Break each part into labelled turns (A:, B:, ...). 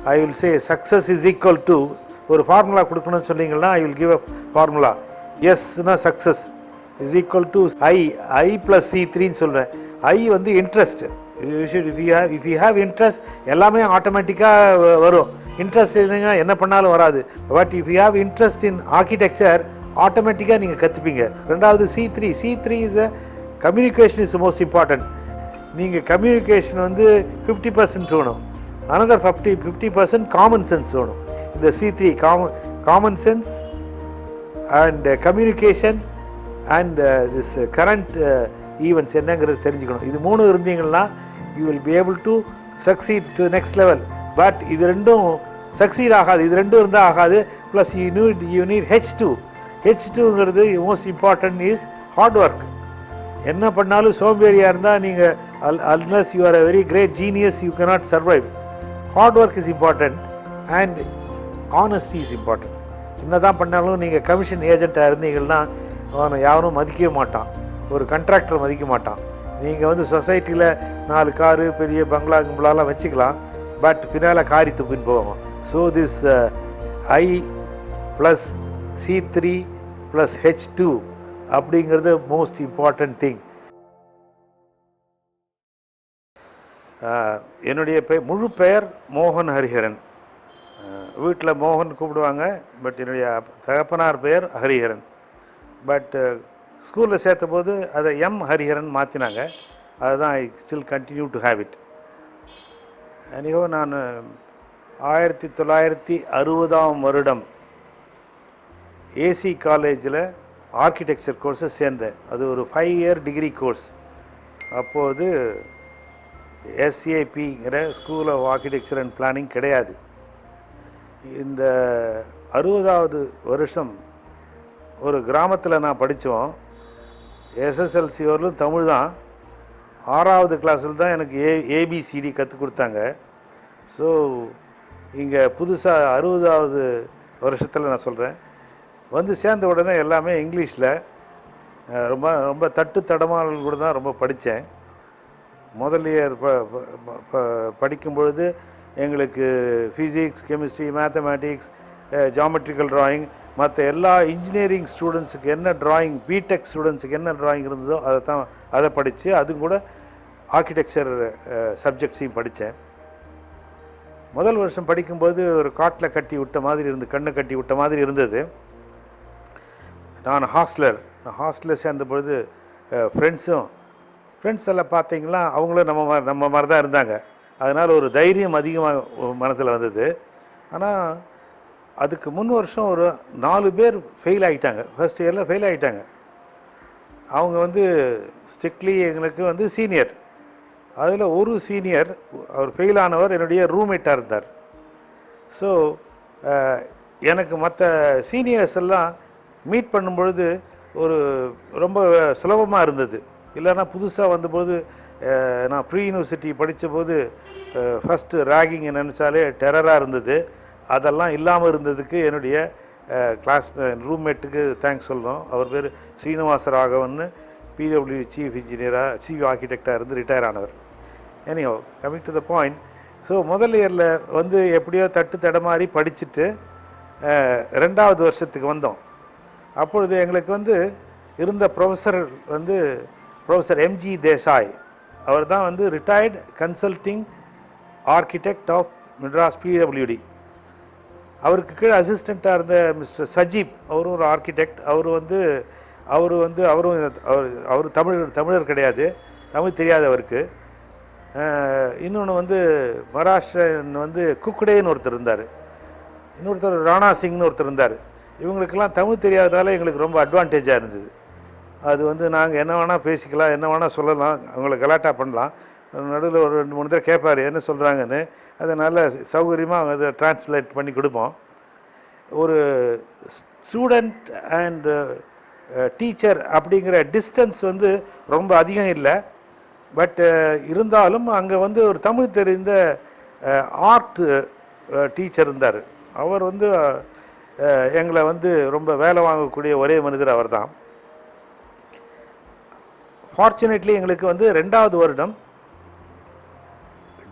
A: I will say success is equal to ஒரு formula கொடுக்கணும்னு சொன்னீங்கன்னா I will give a formula. எஸ்னா success is equal to I plus C3ன்னு சொல்கிறேன். I வந்து interest. If you have interest எல்லாமே ஆட்டோமேட்டிக்காக வரும். இன்ட்ரெஸ்ட் இல்லைன்னா என்ன பண்ணாலும் வராது. But if you have interest in architecture ஆட்டோமேட்டிக்காக நீங்கள் கற்றுப்பீங்க. ரெண்டாவது C3 is a communication is most important. நீங்கள் கம்யூனிகேஷன் வந்து 50% வேணும். அனதர் 50% காமன் சென்ஸ் வேணும். இந்த C3 common sense and communication and this current events என்னங்கிறது தெரிஞ்சுக்கணும். இது மூணு இருந்தீங்கன்னா you will be able to succeed to next level. But இது ரெண்டும் சக்சீட் ஆகாது. இது ரெண்டும் இருந்தால் ஆகாது. ப்ளஸ் யூ நீட் H2ங்கிறது most important is hard work. என்ன பண்ணாலும் சோம்பேறியாக இருந்தால் நீங்கள் unless you are a very great genius you cannot survive. Hard work is important and honesty is important. என்னதான் பண்ணாலும் நீங்கள் கமிஷன் ஏஜெண்ட்டாக இருந்தீங்கன்னா அவனை யாரும் மதிக்கவே மாட்டான். ஒரு கான்ட்ராக்டர் மதிக்க மாட்டான். நீங்கள் வந்து சொசைட்டியில் 4 காரு பெரிய பங்களா கும்பலாலாம் வச்சுக்கலாம். பட் பின்னால் காரி துப்பின்னு போவாங்க. So this I plus C3 plus H2 அப்படிங்கிறது மோஸ்ட் இம்பார்ட்டன்ட் திங். என்னுடைய முழு பெயர் மோகன் ஹரிஹரன். வீட்டில் மோகன் கூப்பிடுவாங்க. பட் என்னுடைய தகப்பனார் பெயர் ஹரிஹரன். பட் ஸ்கூலில் சேர்த்த போது அதை ஹரிஹரன் மாற்றினாங்க. அதுதான் I still continue to have it. Anyhow நான் 1960ஆம் வருடம் ஏசி காலேஜில் ஆர்கிடெக்சர் கோர்ஸை சேர்ந்தேன். அது ஒரு 5 இயர் டிகிரி கோர்ஸ். அப்போது SAPங்கிற school of architecture and planning கிடையாது. இந்த 60வது வருஷம் ஒரு கிராமத்தில் நான் படித்தோம். SSLC வரலும் தமிழ் தான். 6வது கிளாஸில் தான் எனக்கு ABCD கற்றுக் கொடுத்தாங்க. ஸோ இங்கே புதுசாக 60வது வருஷத்தில் நான் சொல்கிறேன் வந்து சேர்ந்த உடனே எல்லாமே இங்கிலீஷில் ரொம்ப ரொம்ப தட்டு தடமாறல் கூட தான் ரொம்ப படித்தேன். முதல் இயர் படிக்கும்பொழுது எங்களுக்கு physics, chemistry, mathematics, geometrical drawing, மற்ற எல்லா இன்ஜினியரிங் ஸ்டூடெண்ட்ஸுக்கு என்ன ட்ராயிங், பிடெக் ஸ்டூடெண்ட்ஸுக்கு என்ன ட்ராயிங் இருந்ததோ அதை படித்து அதுவும் கூட ஆர்கிடெக்சர் சப்ஜெக்ட்ஸையும் படித்தேன். முதல் வருஷம் படிக்கும்போது ஒரு காட்டில் கட்டி விட்ட மாதிரி கண்ணை கட்டி விட்ட மாதிரி இருந்தது. நான் ஹாஸ்டலில் சேர்ந்தபொழுது ஃப்ரெண்ட்ஸ் எல்லாம் பார்த்தீங்கன்னா அவங்களும் நம்ம மாதிரி தான் இருந்தாங்க. அதனால் ஒரு தைரியம் அதிகமாக மனசில் வந்தது. ஆனால் அதுக்கு முன் வருஷம் ஒரு 4 பேர் ஃபெயில் ஆகிட்டாங்க. ஃபர்ஸ்ட் இயரில் ஃபெயில் ஆகிட்டாங்க. அவங்க வந்து ஸ்ட்ரிக்ட்லி எங்களுக்கு வந்து சீனியர். அதில் ஒரு சீனியர், அவர் ஃபெயில் ஆனவர் என்னுடைய ரூம்மேட்டாக இருந்தார். ஸோ எனக்கு மற்ற சீனியர்ஸ் எல்லாம் மீட் பண்ணும்பொழுது ஒரு ரொம்ப சுலபமாக இருந்தது. இல்லைன்னா புதுசாக வந்தபோது நான் ப்ரீ யூனிவர்சிட்டி படித்தபோது ஃபஸ்ட்டு ரேகிங் நினச்சாலே டெரராக இருந்தது. அதெல்லாம் இல்லாமல் இருந்ததுக்கு என்னுடைய ரூம்மேட்டுக்கு தேங்க்ஸ் சொல்லணும். அவர் பேர் ஸ்ரீனிவாச ராகவன்னு, PWD சீஃப் இன்ஜினியராக சீஃப் ஆர்கிடெக்டாக இருந்து ரிட்டையர் ஆனவர். Anyhow coming to the point. So முதல் இயரில் வந்து எப்படியோ தட்டு தடமாறி படிச்சுட்டு 2வது வருஷத்துக்கு வந்தோம். அப்பொழுது எங்களுக்கு வந்து இருந்த ப்ரொஃபஸர் வந்து ப்ரொஃபஸர் MG தேசாய். அவர் தான் வந்து retired consulting architect of Madras PWD. அவருக்கு கீழே அசிஸ்டண்ட்டாக இருந்த மிஸ்டர் சஜீப், அவரும் ஒரு ஆர்கிடெக்ட். அவர் தமிழர் கிடையாது, தமிழ் தெரியாது அவருக்கு. இன்னொன்று வந்து மகாராஷ்டிரன் வந்து குக்குடேன்னு ஒருத்தர் இருந்தார். இன்னொருத்தர் ராணா சிங்னு ஒருத்தர் இருந்தார். இவங்களுக்கெல்லாம் தமிழ் தெரியாததால் எங்களுக்கு ரொம்ப அட்வான்டேஜாக இருந்தது. அது வந்து நாங்கள் என்ன வேணால் பேசிக்கலாம், என்ன வேணால் சொல்லலாம், அவங்கள கலாட்டா பண்ணலாம். நடுவில் ஒரு 2-3 தடவை கேட்பார் என்ன சொல்கிறாங்கன்னு. அதனால் சௌகரியமாக அவங்க அதை டிரான்ஸ்லேட் பண்ணி கொடுப்போம். ஒரு ஸ்டூடெண்ட் அண்ட் டீச்சர் அப்படிங்கிற டிஸ்டன்ஸ் வந்து ரொம்ப அதிகம் இல்லை. பட் இருந்தாலும் அங்கே வந்து ஒரு தமிழ் தெரிந்த ஆர்ட் டீச்சர் இருந்தார். அவர் வந்து எங்களை வந்து ரொம்ப வேலை வாங்கக்கூடிய ஒரே மனிதர் அவர் தான். ஃபார்ச்சுனேட்லி எங்களுக்கு வந்து 2வது வருடம்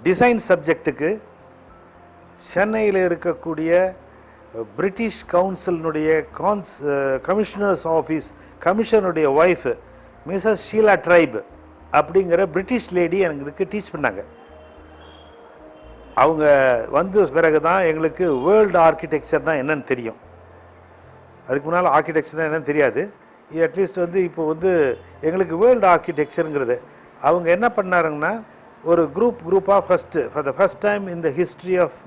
A: டிசைன் சப்ஜெக்டுக்கு சென்னையில் இருக்கக்கூடிய பிரிட்டிஷ் கவுன்சிலினுடைய கமிஷனர்ஸ் ஆஃபீஸ் கமிஷனருடைய ஒய்ஃபு மிஸ்ஸஸ் ஷீலா ட்ரைப் அப்படிங்கிற பிரிட்டிஷ் லேடி எங்களுக்கு டீச் பண்ணாங்க. அவங்க வந்த பிறகு தான் எங்களுக்கு வேர்ல்டு ஆர்கிடெக்சர்னால் என்னன்னு தெரியும். அதுக்கு முன்னால் ஆர்கிடெக்சர்னால் என்னன்னு தெரியாது. அட்லீஸ்ட் வந்து இப்போ வந்து எங்களுக்கு வேர்ல்டு ஆர்கிடெக்சருங்கிறது அவங்க என்ன பண்ணாருங்கன்னா ஒரு குரூப்பாக for the first time in the history of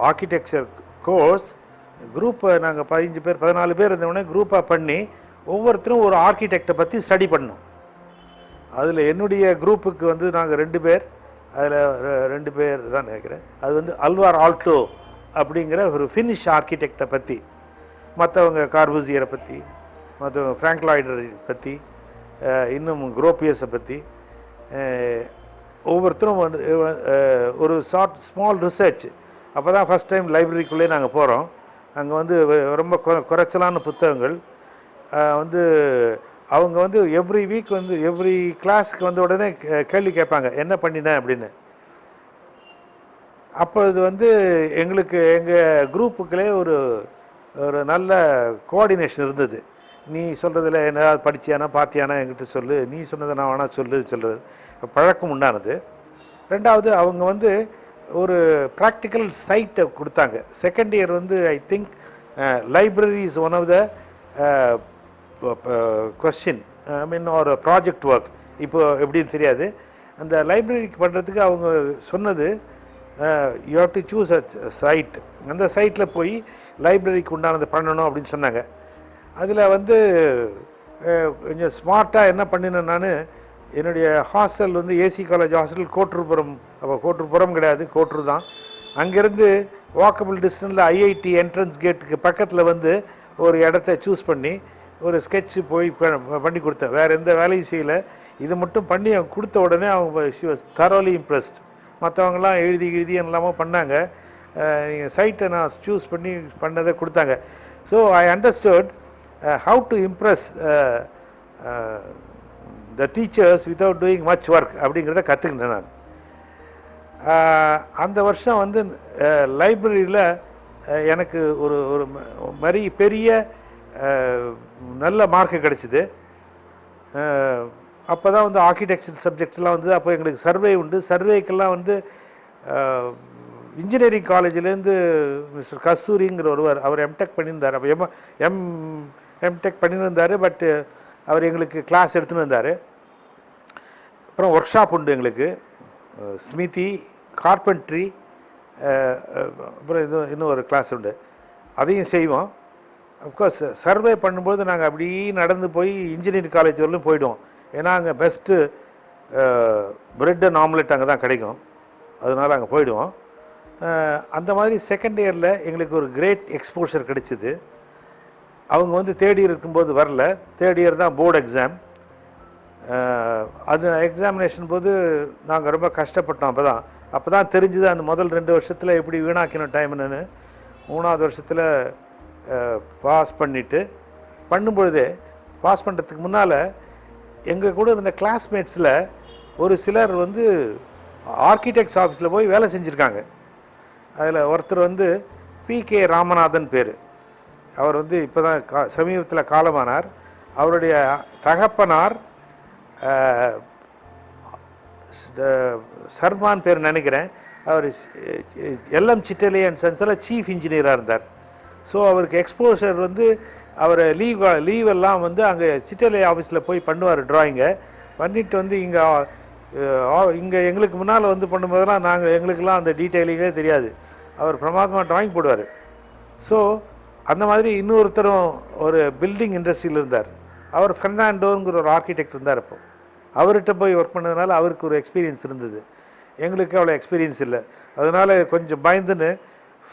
A: architecture course குரூப்பை நாங்கள் 15 பேர் 14 பேர் இருந்தவுடனே குரூப்பாக பண்ணி ஒவ்வொருத்தரும் ஒரு ஆர்கிடெக்டை பற்றி ஸ்டடி பண்ணோம். அதில் என்னுடைய குரூப்புக்கு வந்து நாங்கள் 2 பேர், அதில் 2 பேர் தான் நினைக்கிறேன். அது வந்து அல்வார் ஆல்டோ அப்படிங்கிற ஒரு ஃபினிஷ் ஆர்கிடெக்டை பற்றி, மற்றவங்க கார்பூசியரை பற்றி, மற்றவங்க ஃப்ராங்க் லாய்டரை பற்றி, இன்னும் குரோப்பியஸை பற்றி ஒவ்வொருத்தரும் வந்து ஒரு ஸ்மால் ரிசர்ச். அப்போ தான் ஃபஸ்ட் டைம் லைப்ரரிக்குள்ளே நாங்கள் போகிறோம். அங்கே வந்து ரொம்ப குறைச்சலான புத்தகங்கள் வந்து அவங்க வந்து எவ்ரி வீக் வந்து எவ்ரி கிளாஸுக்கு வந்த உடனே கேள்வி கேட்பாங்க, என்ன பண்ணினேன் அப்படின்னு. அப்பொழுது வந்து எங்களுக்கு எங்கள் குரூப்புக்குள்ளே ஒரு நல்ல கோஆர்டினேஷன் இருந்தது. நீ சொல்கிறதுல என்ன படித்தியானா பார்த்தியானா என்கிட்ட சொல்லு, நீ சொன்னதை நான் வேணா சொல்கிறது பழக்கம் உண்டானது. ரெண்டாவது அவங்க வந்து ஒரு ப்ராக்டிக்கல் சைட்டை கொடுத்தாங்க. செகண்ட் இயர் வந்து I think library is one of the question ஒரு ப்ராஜெக்ட் ஒர்க். இப்போ எப்படின்னு தெரியாது. அந்த லைப்ரரிக்கு பண்ணுறதுக்கு அவங்க சொன்னது you have to choose a site. அந்த சைட்டில் போய் லைப்ரரிக்கு உண்டானது பண்ணணும் அப்படின்னு சொன்னாங்க. அதில் வந்து கொஞ்சம் ஸ்மார்ட்டாக என்ன பண்ணினேன் நான், என்னுடைய ஹாஸ்டல் வந்து ஏசி காலேஜ் ஹாஸ்டல் கோட்டூர்புரம். அப்போ கோட்டூர்புரம் கிடையாது, கோட்டூர் தான். அங்கேருந்து வாக்கபிள் டிஸ்டன்ஸில் ஐஐடி என்ட்ரன்ஸ் கேட்டுக்கு பக்கத்தில் வந்து ஒரு இடத்த சூஸ் பண்ணி ஒரு ஸ்கெட்சு போய் பண்ணி கொடுத்தேன். வேறு எந்த வேலையும் செய்யலை. இது மட்டும் பண்ணி அவங்க கொடுத்த உடனே அவங்க ஷி வாஸ் தரோலி இம்ப்ரெஸ்ட். மற்றவங்களாம் எழுதி எல்லாமோ பண்ணாங்க. நீங்கள் சைட்டை நான் சூஸ் பண்ணி பண்ணதை கொடுத்தாங்க. So I understood how to Impress the teachers without doing much work அப்படிங்கிறத கற்றுக்கிட்டேன் நான். அந்த வருஷம் வந்து லைப்ரரியில் எனக்கு ஒரு மாதிரி பெரிய நல்ல மார்க்கு கிடச்சிது. அப்போ தான் வந்து ஆர்கிடெக்சர் சப்ஜெக்ட்ஸ்லாம் வந்து அப்போ எங்களுக்கு சர்வே உண்டு. சர்வேக்கெல்லாம் வந்து இன்ஜினியரிங் காலேஜிலேருந்து மிஸ்டர் கஸ்தூரிங்கிற ஒருவர், அவர் எம்டெக் பண்ணியிருந்தார். அப்போ எம்டெக் பண்ணியிருந்தார். பட்டு அவர் எங்களுக்கு கிளாஸ் எடுத்துன்னு வந்தார். அப்புறம் ஒர்க் ஷாப் உண்டு எங்களுக்கு, ஸ்மிதி, கார்பென்ட்ரி, அப்புறம் இன்னும் ஒரு கிளாஸ் உண்டு, அதையும் செய்வோம். அஃப்கோர்ஸ் சர்வே பண்ணும்போது நாங்கள் அப்படி நடந்து போய் இன்ஜினியரிங் காலேஜ் வரலும் போயிடுவோம். ஏன்னா அங்கே பெஸ்ட்டு பிரெட் அண்ட் ஆம்லெட் அங்கே தான் கிடைக்கும். அதனால் அங்கே போயிடுவோம். அந்த மாதிரி செகண்ட் இயரில் எங்களுக்கு ஒரு கிரேட் எக்ஸ்போஷர் கிடைச்சிது. அவங்க வந்து தேர்ட் இயர் இருக்கும்போது வரல. தேர்ட் இயர் தான் போர்டு எக்ஸாம். அது எக்ஸாமினேஷன் போது நாங்கள் ரொம்ப கஷ்டப்பட்டோம். அப்போ தான் தெரிஞ்சுது அந்த முதல் 2 வருஷத்தில் எப்படி வீணாக்கின டைம்னு. 3ஆவது வருஷத்தில் பாஸ் பண்ணும்பொழுதே பாஸ் பண்ணுறதுக்கு முன்னால் எங்கள் கூட இருந்த கிளாஸ்மேட்ஸில் ஒரு சிலர் வந்து ஆர்கிடெக்ட்ஸ் ஆஃபீஸில் போய் வேலை செஞ்சுருக்காங்க. அதில் ஒருத்தர் வந்து பி.கே. ராமநாதன் பேர். அவர் வந்து இப்போ தான் சமீபத்தில் காலமானார். அவருடைய தகப்பனார் சர்மான் பேர் நினைக்கிறேன். அவர் எல்எம் சிட்டலே அண்ட் சன்ஸில் சீஃப் இன்ஜினியராக இருந்தார். ஸோ அவருக்கு எக்ஸ்போஷர் வந்து அவர் லீவெல்லாம் வந்து அங்கே சிட்டலே ஆஃபீஸில் போய் பண்ணுவார். ட்ராயிங்கை பண்ணிவிட்டு வந்து இங்கே எங்களுக்கு முன்னால் வந்து பண்ணும்போதெல்லாம் எங்களுக்கெல்லாம் அந்த டீட்டெயிலிங்கே தெரியாது. அவர் பிரமாதமாக ட்ராயிங் போடுவார். ஸோ அந்த மாதிரி இன்னொருத்தரும் ஒரு பில்டிங் இண்டஸ்ட்ரியில் இருந்தார். அவர் ஃபெர்னாண்டோங்கிற ஒரு ஆர்கிடெக்ட் இருந்தார். அப்போ அவர்கிட்ட போய் ஒர்க் பண்ணதுனால அவருக்கு ஒரு எக்ஸ்பீரியன்ஸ் இருந்தது. எங்களுக்கு அவ்வளோ எக்ஸ்பீரியன்ஸ் இல்லை. அதனால் கொஞ்சம் பயந்துன்னு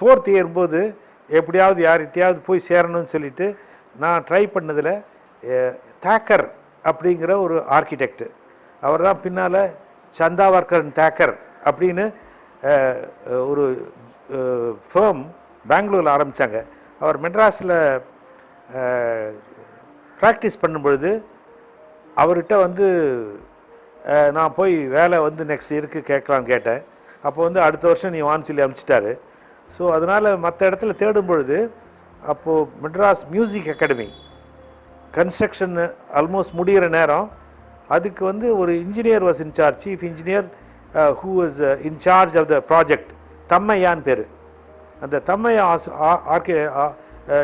A: 4th இயர் போது எப்படியாவது யார்கிட்டையாவது போய் சேரணும்னு சொல்லிட்டு நான் ட்ரை பண்ணதில் தேக்கர் அப்படிங்கிற ஒரு ஆர்கிடெக்ட், அவர் தான் பின்னால் சந்தாவர்கர் தேக்கர் அப்படின்னு ஒரு ஃபேம் பெங்களூரில் ஆரம்பித்தாங்க. அவர் மெட்ராஸில் ப்ராக்டிஸ் பண்ணும்பொழுது அவர்கிட்ட வந்து நான் போய் வேலை வந்து நெக்ஸ்ட் இயருக்கு கேட்கலான்னு கேட்டேன். அப்போ வந்து அடுத்த வருஷம் நீ வான்னு சொல்லி அனுப்பிச்சிட்டாரு. ஸோ அதனால் மற்ற இடத்துல தேடும் பொழுது அப்போது Madras music academy construction almost முடிகிற நேரம், அதுக்கு வந்து ஒரு engineer was incharge, chief engineer who was incharge of the project, தம்மையான்னு பேர். அந்த தம்மையா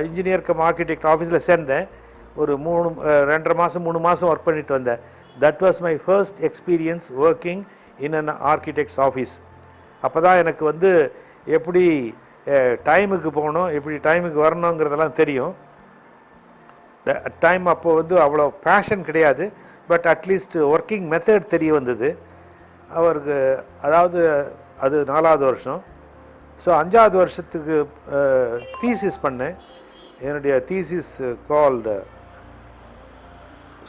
A: இன்ஜினியர் கம் ஆர்கிடெக்ட் ஆஃபீஸில் சேர்ந்தேன். ஒரு 2.5 மாதம் 3 மாதம் ஒர்க் பண்ணிட்டு வந்தேன். That was my first experience working in an architects office. அப்போ தான் எனக்கு வந்து எப்படி டைமுக்கு போகணும், எப்படி டைமுக்கு வரணுங்கிறதெல்லாம் தெரியும். டைம் அப்போ வந்து அவ்வளோ பேஷன் கிடையாது, பட் அட்லீஸ்ட் ஒர்க்கிங் மெத்தட் தெரிய வந்தது அவருக்கு. அதாவது அது 4வது வருஷம். ஸோ 5வது வருஷத்துக்கு தீசிஸ் பண்ணேன். என்னுடைய thesis called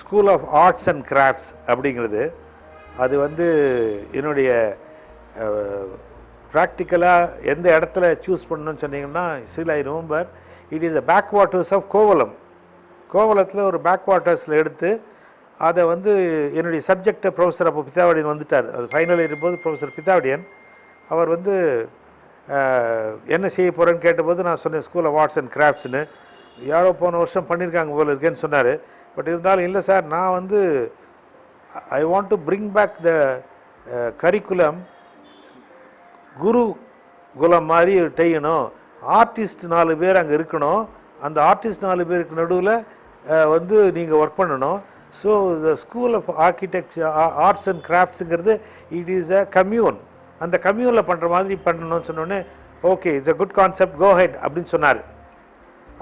A: school of arts and crafts அப்படிங்கிறது. அது வந்து என்னுடைய ப்ராக்டிக்கலாக எந்த இடத்துல சூஸ் பண்ணணும்னு சொன்னீங்கன்னா, still I remember it is a back waters of Kovalam. கோவலத்தில் ஒரு பேக் வாட்டர்ஸில் எடுத்து அதை வந்து என்னுடைய சப்ஜெக்டை ப்ரொஃபஸர் அப்போ பித்தாவடியன் வந்துட்டார். அது ஃபைனல் இயர் போது ப்ரொஃபஸர் பித்தாவடியன் அவர் வந்து என்ன செய்ய போகிறேன்னு கேட்டபோது நான் சொன்னேன் ஸ்கூல் ஆஃப் ஆர்ட்ஸ் அண்ட் கிராஃப்ட்ஸ்னு. யாரோ போன வருஷம் பண்ணியிருக்காங்க போல இருக்கேன்னு சொன்னார். பட் இருந்தாலும் இல்லை சார், நான் வந்து I want to bring back the curriculum gurukulam மாதிரி செய்யணும். ஆர்டிஸ்ட் 4 பேர் அங்கே இருக்கணும். அந்த ஆர்டிஸ்ட் 4 பேருக்கு நடுவில் வந்து நீங்கள் ஒர்க் பண்ணணும். So the school of architecture arts and கிராஃப்ட்ஸுங்கிறது இட் இஸ் அ கம்யூன். அந்த கம்யூனில் பண்ணுற மாதிரி பண்ணணும்னு சொன்னோடனே okay it's a good concept, go head அப்படின்னு சொன்னார்.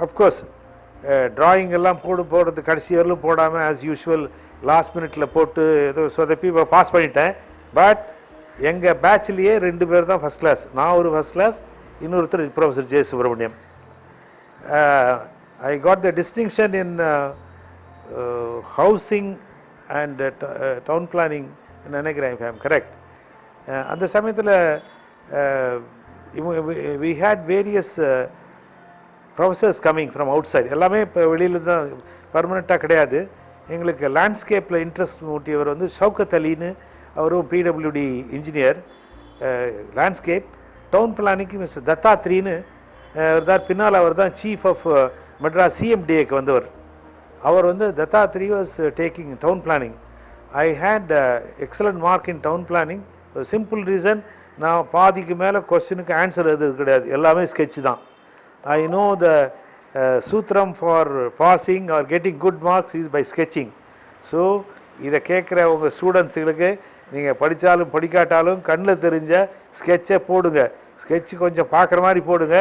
A: அஃப்கோர்ஸ் ட்ராயிங் எல்லாம் போடுறது கடைசி வரலும் போடாமல் ஆஸ் யூஷுவல் லாஸ்ட் மினிட்டில் போட்டு ஏதோ சொதப்பி பாஸ் பண்ணிட்டேன். பட் எங்கள் பேட்ச்லேயே 2 பேர் தான் ஃபஸ்ட் கிளாஸ். நான் ஒரு ஃபஸ்ட் கிளாஸ், இன்னொருத்தர் professor J Subramaniam. I got the distinction in housing and town planning நினைக்கிறேன், இஃப் ஐ ஆம் கரெக்ட். அந்த சமயத்தில் we had various professors coming from outside. எல்லாமே இப்போ வெளியில் தான், பர்மனெண்ட்டாக கிடையாது. எங்களுக்கு லேண்ட்ஸ்கேப்பில் இன்ட்ரெஸ்ட் ஊட்டியவர் வந்து ஷவுகத் அலின்னு, அவரும் பிடபிள்யூடி இன்ஜினியர் லேண்ட்ஸ்கேப். டவுன் பிளானிங்க்கு மிஸ்டர் தத்தாத்ரின்னு இருந்தார். பின்னால் அவர் தான் சீஃப் ஆஃப் மெட்ராஸ் சிஎம்டிஏக்கு வந்தவர். அவர் வந்து Dattatri was taking town planning. I had excellent mark in town planning. Simple reason, நான் பாதிக்கு மேலே கொஸ்டினுக்கு ஆன்சர் எது கிடையாது, எல்லாமே ஸ்கெட்ச் தான். ஐ நோ த சூத்திரம் for passing or getting good marks is by sketching. So இதை கேட்குற உங்கள் ஸ்டூடெண்ட்ஸுகளுக்கு நீங்கள் படித்தாலும் படிக்காட்டாலும் கண்ணில் தெரிஞ்ச ஸ்கெட்சை போடுங்க. ஸ்கெட்சு கொஞ்சம் பார்க்குற மாதிரி போடுங்க.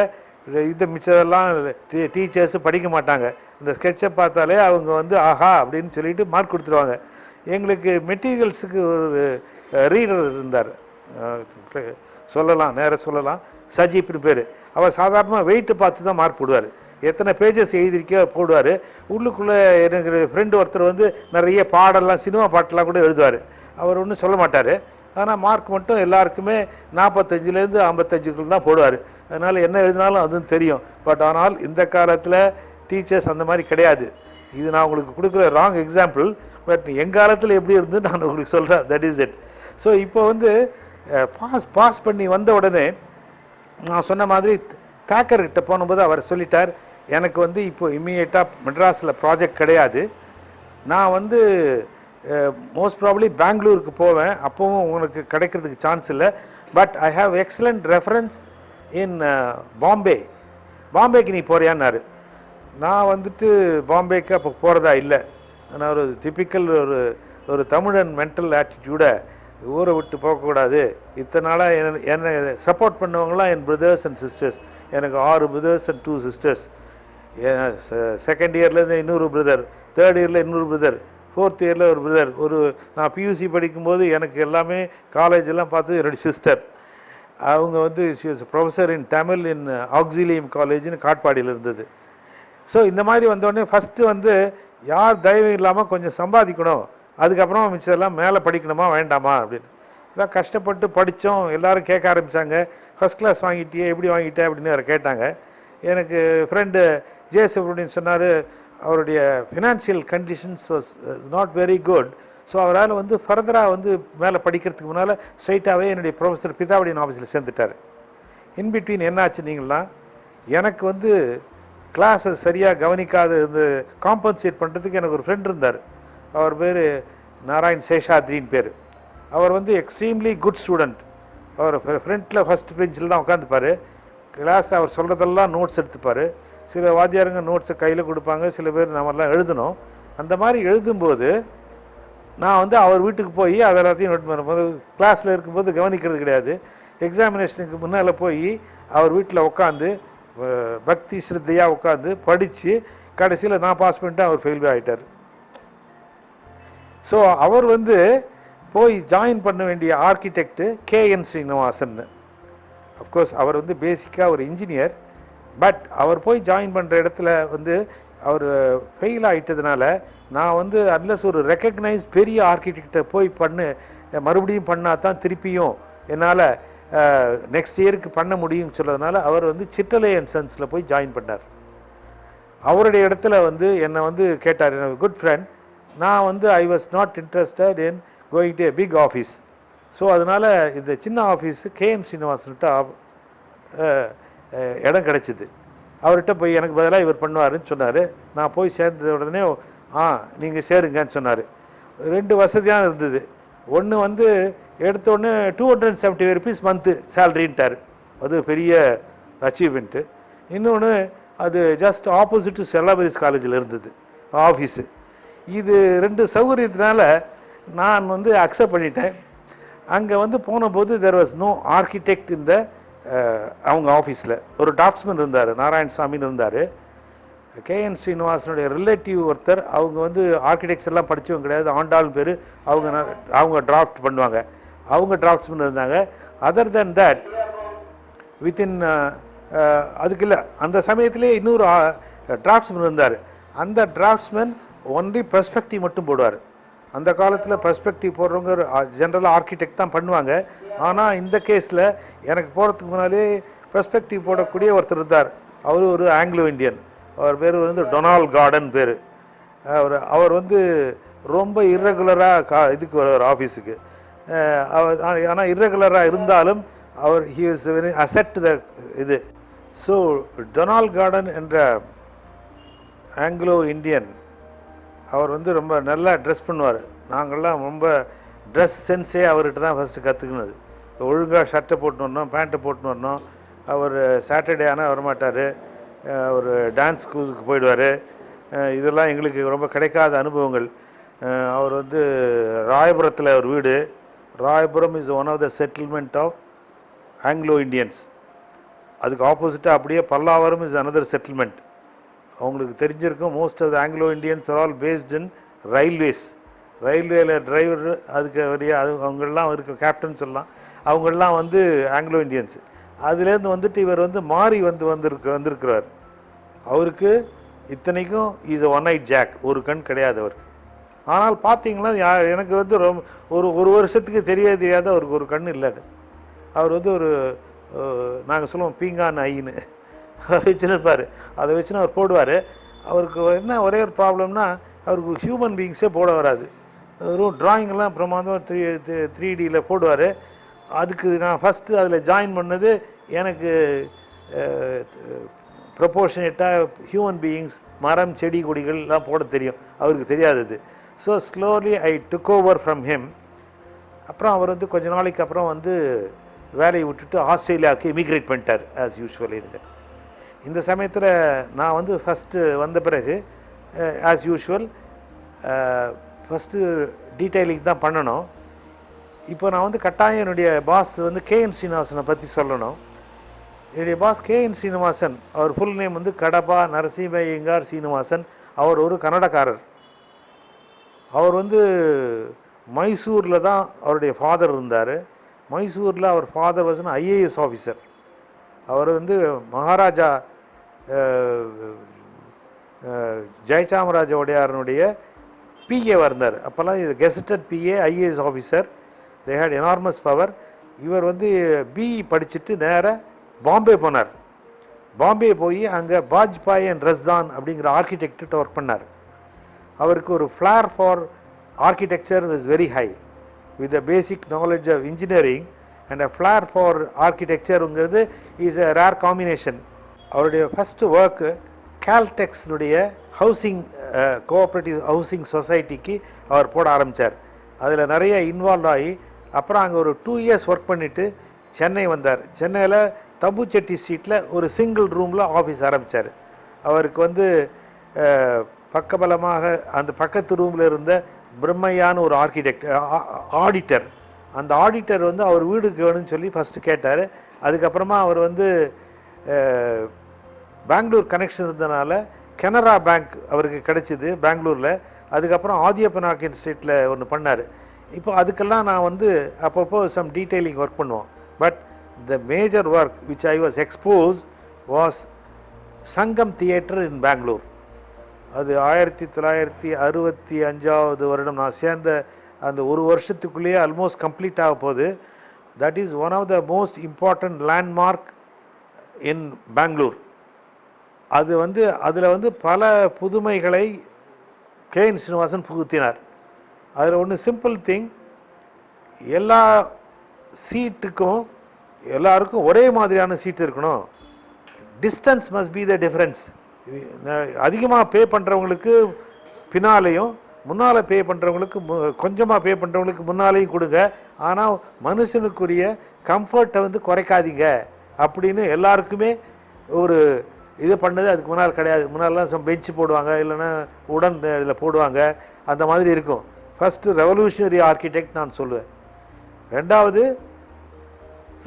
A: இந்த மிச்சதெல்லாம் டீச்சர்ஸு படிக்க மாட்டாங்க. இந்த ஸ்கெட்சை பார்த்தாலே அவங்க வந்து ஆஹா அப்படின்னு சொல்லிட்டு மார்க் கொடுத்துருவாங்க. எங்களுக்கு மெட்டீரியல்ஸுக்கு ஒரு ரீடர் இருந்தார், சொல்லலாம் நேராக சொல்லலாம், சஜீப்னு பேர். அவர் சாதாரணமாக வெயிட்டு பார்த்து தான் மார்க் போடுவார். எத்தனை பேஜஸ் எழுதிருக்கோ போடுவார். உள்ளுக்குள்ளே எனக்கு ஃப்ரெண்டு ஒருத்தர் வந்து நிறைய பாடெல்லாம் சினிமா பாட்டெல்லாம் கூட எழுதுவார். அவர் ஒன்றும் சொல்ல மாட்டார். ஆனால் மார்க் மட்டும் எல்லாருக்குமே 45லேருந்து 55க்குள்ள தான் போடுவார். அதனால் என்ன எழுதினாலும் அதுவும் தெரியும். பட் ஆனால் இந்த காலத்தில் டீச்சர்ஸ் அந்த மாதிரி கிடையாது. இது நான் உங்களுக்கு கொடுக்குற ராங் எக்ஸாம்பிள். பட் எங்கள் காலத்தில் எப்படி இருந்து நான் உங்களுக்கு சொல்கிறேன், தட் இஸ் இட். ஸோ இப்போ வந்து பாஸ் பண்ணி வந்த உடனே நான் சொன்ன மாதிரி தாக்கர்கிட்ட போகும்போது அவர் சொல்லிட்டார், எனக்கு வந்து இப்போ இம்மீடியட்டாக மெட்ராஸில் ப்ராஜெக்ட் கிடையாது, நான் வந்து மோஸ்ட் ப்ராபப்ளி பெங்களூருக்கு போவேன், அப்போவும் உங்களுக்கு கிடைக்கிறதுக்கு சான்ஸ் இல்லை. But I have excellent reference in Bombay. பாம்பேக்கு நீ போறியான்னாரு. நான் வந்துட்டு பாம்பேக்கு அப்போ போகிறதா இல்லை. நான் ஒரு டிப்பிக்கல் ஒரு தமிழன் மென்டல் ஆட்டிடியூடை ஊரை விட்டு போகக்கூடாது. இத்தனை நாளாக என்னை சப்போர்ட் பண்ணவங்களாம் என் பிரதர்ஸ் அண்ட் சிஸ்டர்ஸ். எனக்கு 6 பிரதர்ஸ் அண்ட் 2 சிஸ்டர்ஸ். செகண்ட் இயர்லேருந்து இன்னொரு பிரதர், தேர்ட் இயரில் இன்னொரு பிரதர், ஃபோர்த் இயரில் ஒரு பிரதர். நான் பியூசி படிக்கும்போது எனக்கு எல்லாமே காலேஜெல்லாம் பார்த்து என்னுடைய சிஸ்டர். அவங்க வந்து she was professor in Tamil in Auxilium காலேஜ்னு காட்பாடியில் இருந்தது. ஸோ இந்த மாதிரி வந்தோடனே ஃபஸ்ட்டு வந்து யார் தயவு இல்லாமல் கொஞ்சம் சம்பாதிக்கணும், அதுக்கப்புறம் மிச்சதெல்லாம் மேலே படிக்கணுமா வேண்டாமா அப்படின்னு எல்லாம் கஷ்டப்பட்டு படித்தோம். எல்லோரும் கேட்க ஆரம்பித்தாங்க, ஃபஸ்ட் கிளாஸ் வாங்கிட்டியே, எப்படி வாங்கிட்டே அப்படின்னு அவரை கேட்டாங்க. எனக்கு ஃப்ரெண்டு ஜே சுப்ரமணியன் சொன்னார், அவருடைய financial conditions was not very good. So அவரால் வந்து ஃபர்தராக வந்து மேலே படிக்கிறதுக்கு முன்னால் ஸ்ட்ரைட்டாகவே என்னுடைய ப்ரொஃபஸர் பிதாவடியின் ஆஃபீஸில் சேர்ந்துட்டார். இன்பிட்வீன் என்னாச்சு எனக்கு வந்து கிளாஸை சரியாக கவனிக்காத இந்த காம்பன்சேட் பண்ணுறதுக்கு எனக்கு ஒரு ஃப்ரெண்ட் இருந்தார். அவர் பேர் நாராயண் சேஷாத்ரின்னு பேர். அவர் வந்து எக்ஸ்ட்ரீம்லி குட் ஸ்டூடெண்ட். அவர் ஃப்ரண்ட்டில் ஃபஸ்ட் பெஞ்சில் தான் உட்காந்துப்பார். கிளாஸில் அவர் சொல்கிறதெல்லாம் நோட்ஸ் எடுத்துப்பார். சில வாத்தியாருங்க நோட்ஸை கையில் கொடுப்பாங்க, சில பேர் நம்மெல்லாம் எழுதணும். அந்த மாதிரி எழுதும்போது நான் வந்து அவர் வீட்டுக்கு போய் அதெல்லாத்தையும் நோட் பண்ணும்போது கிளாஸில் இருக்கும்போது கவனிக்கிறது கிடையாது. எக்ஸாமினேஷனுக்கு முன்னால் போய் அவர் வீட்டில் உட்காந்து பக்தி ஸ்ரத்தையாக உட்காந்து படித்து கடைசியில் நான் பாஸ் பண்ணிட்டு அவர் ஃபெயில்வே ஆகிட்டார். ஸோ அவர் வந்து போய் ஜாயின் பண்ண வேண்டிய ஆர்கிடெக்ட் கேஎன் ஸ்ரீனிவாசன். அஃப்கோர்ஸ் அவர் வந்து பேசிக்காக ஒரு இன்ஜினியர். பட் அவர் போய் ஜாயின் பண்ணுற இடத்துல வந்து அவர் ஃபெயில் ஆகிட்டதுனால நான் வந்து அன்லஸ் ஒரு ரெக்கக்னைஸ் பெரிய ஆர்கிடெக்டை போய் மறுபடியும் பண்ணால் தான் திருப்பியும் என்னால் நெக்ஸ்ட் இயருக்கு பண்ண முடியும்னு சொல்கிறதுனால அவர் வந்து சிட்டலே அண்ட் சன்ஸில் போய் ஜாயின் பண்ணார். அவருடைய இடத்துல வந்து என்னை வந்து கேட்டார், எனக்கு குட் ஃப்ரெண்ட். நான் வந்து I was not interested in going to a big office. So அதனால் இந்த சின்ன ஆஃபீஸு கேஎன் ஸ்ரீனிவாசன்கிட்ட இடம் கிடச்சிது. அவர்கிட்ட போய் எனக்கு பதிலாக இவர் பண்ணுவாருன்னு சொன்னார். நான் போய் சேர்ந்த உடனே நீங்கள் சேருங்கன்னு சொன்னார். 2 வசதியாக இருந்தது. ஒன்று வந்து எடுத்தோடனே 275 rupees மந்த்து சேலரின்ட்டார். அது பெரிய அச்சீவ்மெண்ட்டு. இன்னொன்று அது ஜஸ்ட் ஆப்போசிட் டு செல்லாபரிஸ் காலேஜில் இருந்தது ஆஃபீஸு. இது 2 சௌகரியத்தினால நான் வந்து அக்செப்ட் பண்ணிட்டேன். அங்கே வந்து போனபோது தெர் வாஸ் நோ ஆர்கிடெக்ட் இந்த அவங்க ஆஃபீஸில். ஒரு டிராஃப்ட்ஸ்மேன் இருந்தார், நாராயணசாமின்னு இருந்தார். கேஎன் ஸ்ரீனிவாசனுடைய ரிலேட்டிவ் ஒருத்தர். அவங்க வந்து ஆர்கிடெக்ட்ஸ் எல்லாம் படித்தவங்க கிடையாது, ஆண்டாள் பேர். அவங்க டிராஃப்ட் பண்ணுவாங்க. அவங்க டிராஃப்ட்ஸ்மேன் இருந்தாங்க. அதர் தென் தட் வித்தின் அதுக்கு இல்லை, அந்த சமயத்திலே இன்னொரு டிராஃப்ட்ஸ்மேன் இருந்தார். அந்த டிராஃப்ட்ஸ்மேன் ஒன்லி பெர்ஸ்பெக்டிவ் மட்டும் போடுவார். அந்த காலத்தில் பெர்ஸ்பெக்டிவ் போடுறவங்க ஜென்ரலாக ஆர்கிடெக்ட் தான் பண்ணுவாங்க. ஆனால் இந்த கேஸில் எனக்கு போகிறதுக்கு முன்னாலே பெர்ஸ்பெக்டிவ் போடக்கூடிய ஒருத்தர் இருந்தார். அவர் ஒரு ஆங்கிலோ இண்டியன். அவர் பேர் வந்து டொனால்ட் கார்டன் பேர். அவர் வந்து ரொம்ப இர்ரெகுலராக இதுக்கு வருவார் ஆஃபீஸுக்கு. ஆனால் இர்ரெகுலராக இருந்தாலும் அவர் ஹி வாஸ் வெரி அசெட் த இது. ஸோ டொனால்ட் கார்டன் என்ற ஆங்கிலோ இண்டியன் அவர் வந்து ரொம்ப நல்லா ட்ரெஸ் பண்ணுவார். நாங்கள்லாம் ரொம்ப ட்ரெஸ் சென்ஸே அவர்கிட்ட தான் ஃபஸ்ட்டு கற்றுக்கினது. ஒழுங்காக ஷர்ட்டை போட்டுன்னு வரணும், பேண்ட்டை போட்டுன்னு வரணும். அவர் சாட்டர்டே ஆனால் வரமாட்டார். ஒரு டான்ஸ் ஸ்கூலுக்கு போயிடுவார். இதெல்லாம் எங்களுக்கு ரொம்ப கிடைக்காத அனுபவங்கள். அவர் வந்து ராயபுரத்தில் ஒரு வீடு. Royapuram is one of the settlement of Anglo Indians. அதுக்கு ஆப்போசிட்டாக அப்படியே பல்லாவரம் இஸ் அனதர் செட்டில்மெண்ட். அவங்களுக்கு தெரிஞ்சிருக்கும், most of the Anglo Indians are all based in railways. ரயில்வேல டிரைவர் அதுக்கு அவங்கெல்லாம் இருக்க கேப்டன் சொல்லலாம். அவங்கெல்லாம் வந்து ஆங்கிலோ இண்டியன்ஸு. அதுலேருந்து வந்துட்டு இவர் வந்து மாறி வந்திருக்கிறார். அவருக்கு இத்தனைக்கும் is a one night jack, ஒரு கண் கிடையாது அவருக்கு. ஆனால் பார்த்தீங்கன்னா எனக்கு வந்து ரொம்ப ஒரு வருஷத்துக்கு தெரியாத அவருக்கு ஒரு கண் இல்லைன்னு. அவர் வந்து ஒரு நாங்கள் சொல்லுவோம் பீங்கான் ஐன்னு வச்சுருப்பார். அதை வச்சுன்னு அவர் போடுவார். அவருக்கு என்ன ஒரே ஒரு ப்ராப்ளம்னா, அவருக்கு ஹியூமன் பீயிங்ஸே போட வராது. வெறும் ட்ராயிங்கெல்லாம் பிரமாதமாக 3Dயில் போடுவார். அதுக்கு நான் ஃபஸ்ட்டு அதில் ஜாயின் பண்ணது எனக்கு ப்ரொபோர்ஷனேட்டாக ஹியூமன் பீயிங்ஸ், மரம், செடி, கொடிகள்லாம் போட தெரியும். அவருக்கு தெரியாதது. So slowly I took over from him. அப்புறம் அவர் வந்து கொஞ்ச நாளைக்கு அப்புறம் வந்து வேலையை விட்டுட்டு ஆஸ்திரேலியாவுக்கு இமிக்ரேட் பண்ணிட்டார் ஆஸ் யூஷுவல். இந்த சமயத்தில் நான் வந்து ஃபஸ்ட்டு வந்த பிறகு ஆஸ் யூஷுவல் ஃபஸ்ட்டு டீட்டெயிலிங் தான் பண்ணணும். இப்போ நான் வந்து கட்டாயம் என்னுடைய பாஸ் வந்து கேஎன் ஸ்ரீனிவாசனை பற்றி சொல்லணும். என்னுடைய பாஸ் கேஎன் ஸ்ரீனிவாசன், அவர் ஃபுல் நேம் வந்து கடப்பா நரசிம்மய்யங்கார் ஸ்ரீனிவாசன். அவர் ஒரு கன்னடக்காரர். அவர் வந்து மைசூரில் தான் அவருடைய ஃபாதர் இருந்தார். மைசூரில் அவர் ஃபாதர் வாஸ் ஐஏஎஸ் ஆஃபீஸர். அவர் வந்து மகாராஜா ஜெயச்சாமராஜ உடையாரனுடைய பிஏவாக இருந்தார். அப்போல்லாம் இது gazetted PA, IAS officer. They had enormous power. இவர் வந்து பிஇ படிச்சுட்டு நேராக பாம்பே போனார். பாம்பே போய் அங்கே வாஜ்பாய் அண்ட் ரஸ்தான் அப்படிங்கிற ஆர்கிடெக்ட் ஒர்க் பண்ணார். அவருக்கு ஒரு flair for architecture was very high. With a basic knowledge of engineering and a flair for architecture is a rare combination. அவருடைய ஃபர்ஸ்ட் ஒர்க் கால்டெக்ஸ்னுடைய ஹவுசிங் கோஆப்ரேட்டிவ் ஹவுசிங் சொசைட்டிக்கு அவர் போட ஆரம்பித்தார். அதில் நிறைய இன்வால்வ் ஆகி அப்புறம் அங்கே ஒரு 2 years ஒர்க் பண்ணிவிட்டு சென்னை வந்தார். சென்னையில் தம்புச்செட்டி ஸ்ட்ரீட்டில் ஒரு சிங்கிள் ரூமில் ஆஃபீஸ் ஆரம்பித்தார். அவருக்கு பக்கபலமாக அந்த பக்கத்து ரூமில் இருந்த பிரம்மையான ஒரு ஆடிட்டர், அந்த ஆடிட்டர் அவர் வீடுக்கு வேணும்னு சொல்லி ஃபஸ்ட்டு கேட்டார். அதுக்கப்புறமா அவர் பெங்களூர் கனெக்ஷன் இருந்தனால கனரா பேங்க் அவருக்கு கிடைச்சிது பெங்களூரில். அதுக்கப்புறம் ஆதியப்பநாயக்கன் ஸ்ட்ரீட்டில் ஒன்று பண்ணார். இப்போ அதுக்கெல்லாம் நான் அப்பப்போ சம் டீட்டெயிலிங் ஒர்க் பண்ணுவோம். But the major work which I was expose was சங்கம் தியேட்டர் இன் பெங்களூர். அது 1965 வருடம் நான் சேர்ந்த அந்த ஒரு வருஷத்துக்குள்ளேயே ஆல்மோஸ்ட் கம்ப்ளீட் ஆக போகுது. That is one of the most important landmark in Bangalore. அது அதில் பல புதுமைகளை கேஎன் ஸ்ரீனிவாசன் புகுத்தினார். அதில் ஒன்று சிம்பிள் திங், எல்லா சீட்டுக்கும் எல்லாருக்கும் ஒரே மாதிரியான சீட்டு இருக்கணும். Distance must be the difference. அதிகமாக பே பண்ணுறவங்களுக்கு பின்னாலேயும் முன்னால் பே பண்ணுறவங்களுக்கு கொஞ்சமாக பே பண்ணுறவங்களுக்கு முன்னாலேயும் கொடுங்க. ஆனால் மனுஷனுக்குரிய கம்ஃபர்ட்டை குறைக்காதீங்க அப்படின்னு எல்லாருக்குமே ஒரு இது பண்ணது அதுக்கு முன்னால் கிடையாது. முன்னாலாம் பெஞ்சு போடுவாங்க, இல்லைன்னா உடன் இதில் போடுவாங்க, அந்த மாதிரி இருக்கும். ஃபஸ்ட்டு ரெவல்யூஷனரி ஆர்கிடெக்ட் நான் சொல்லுவேன். ரெண்டாவது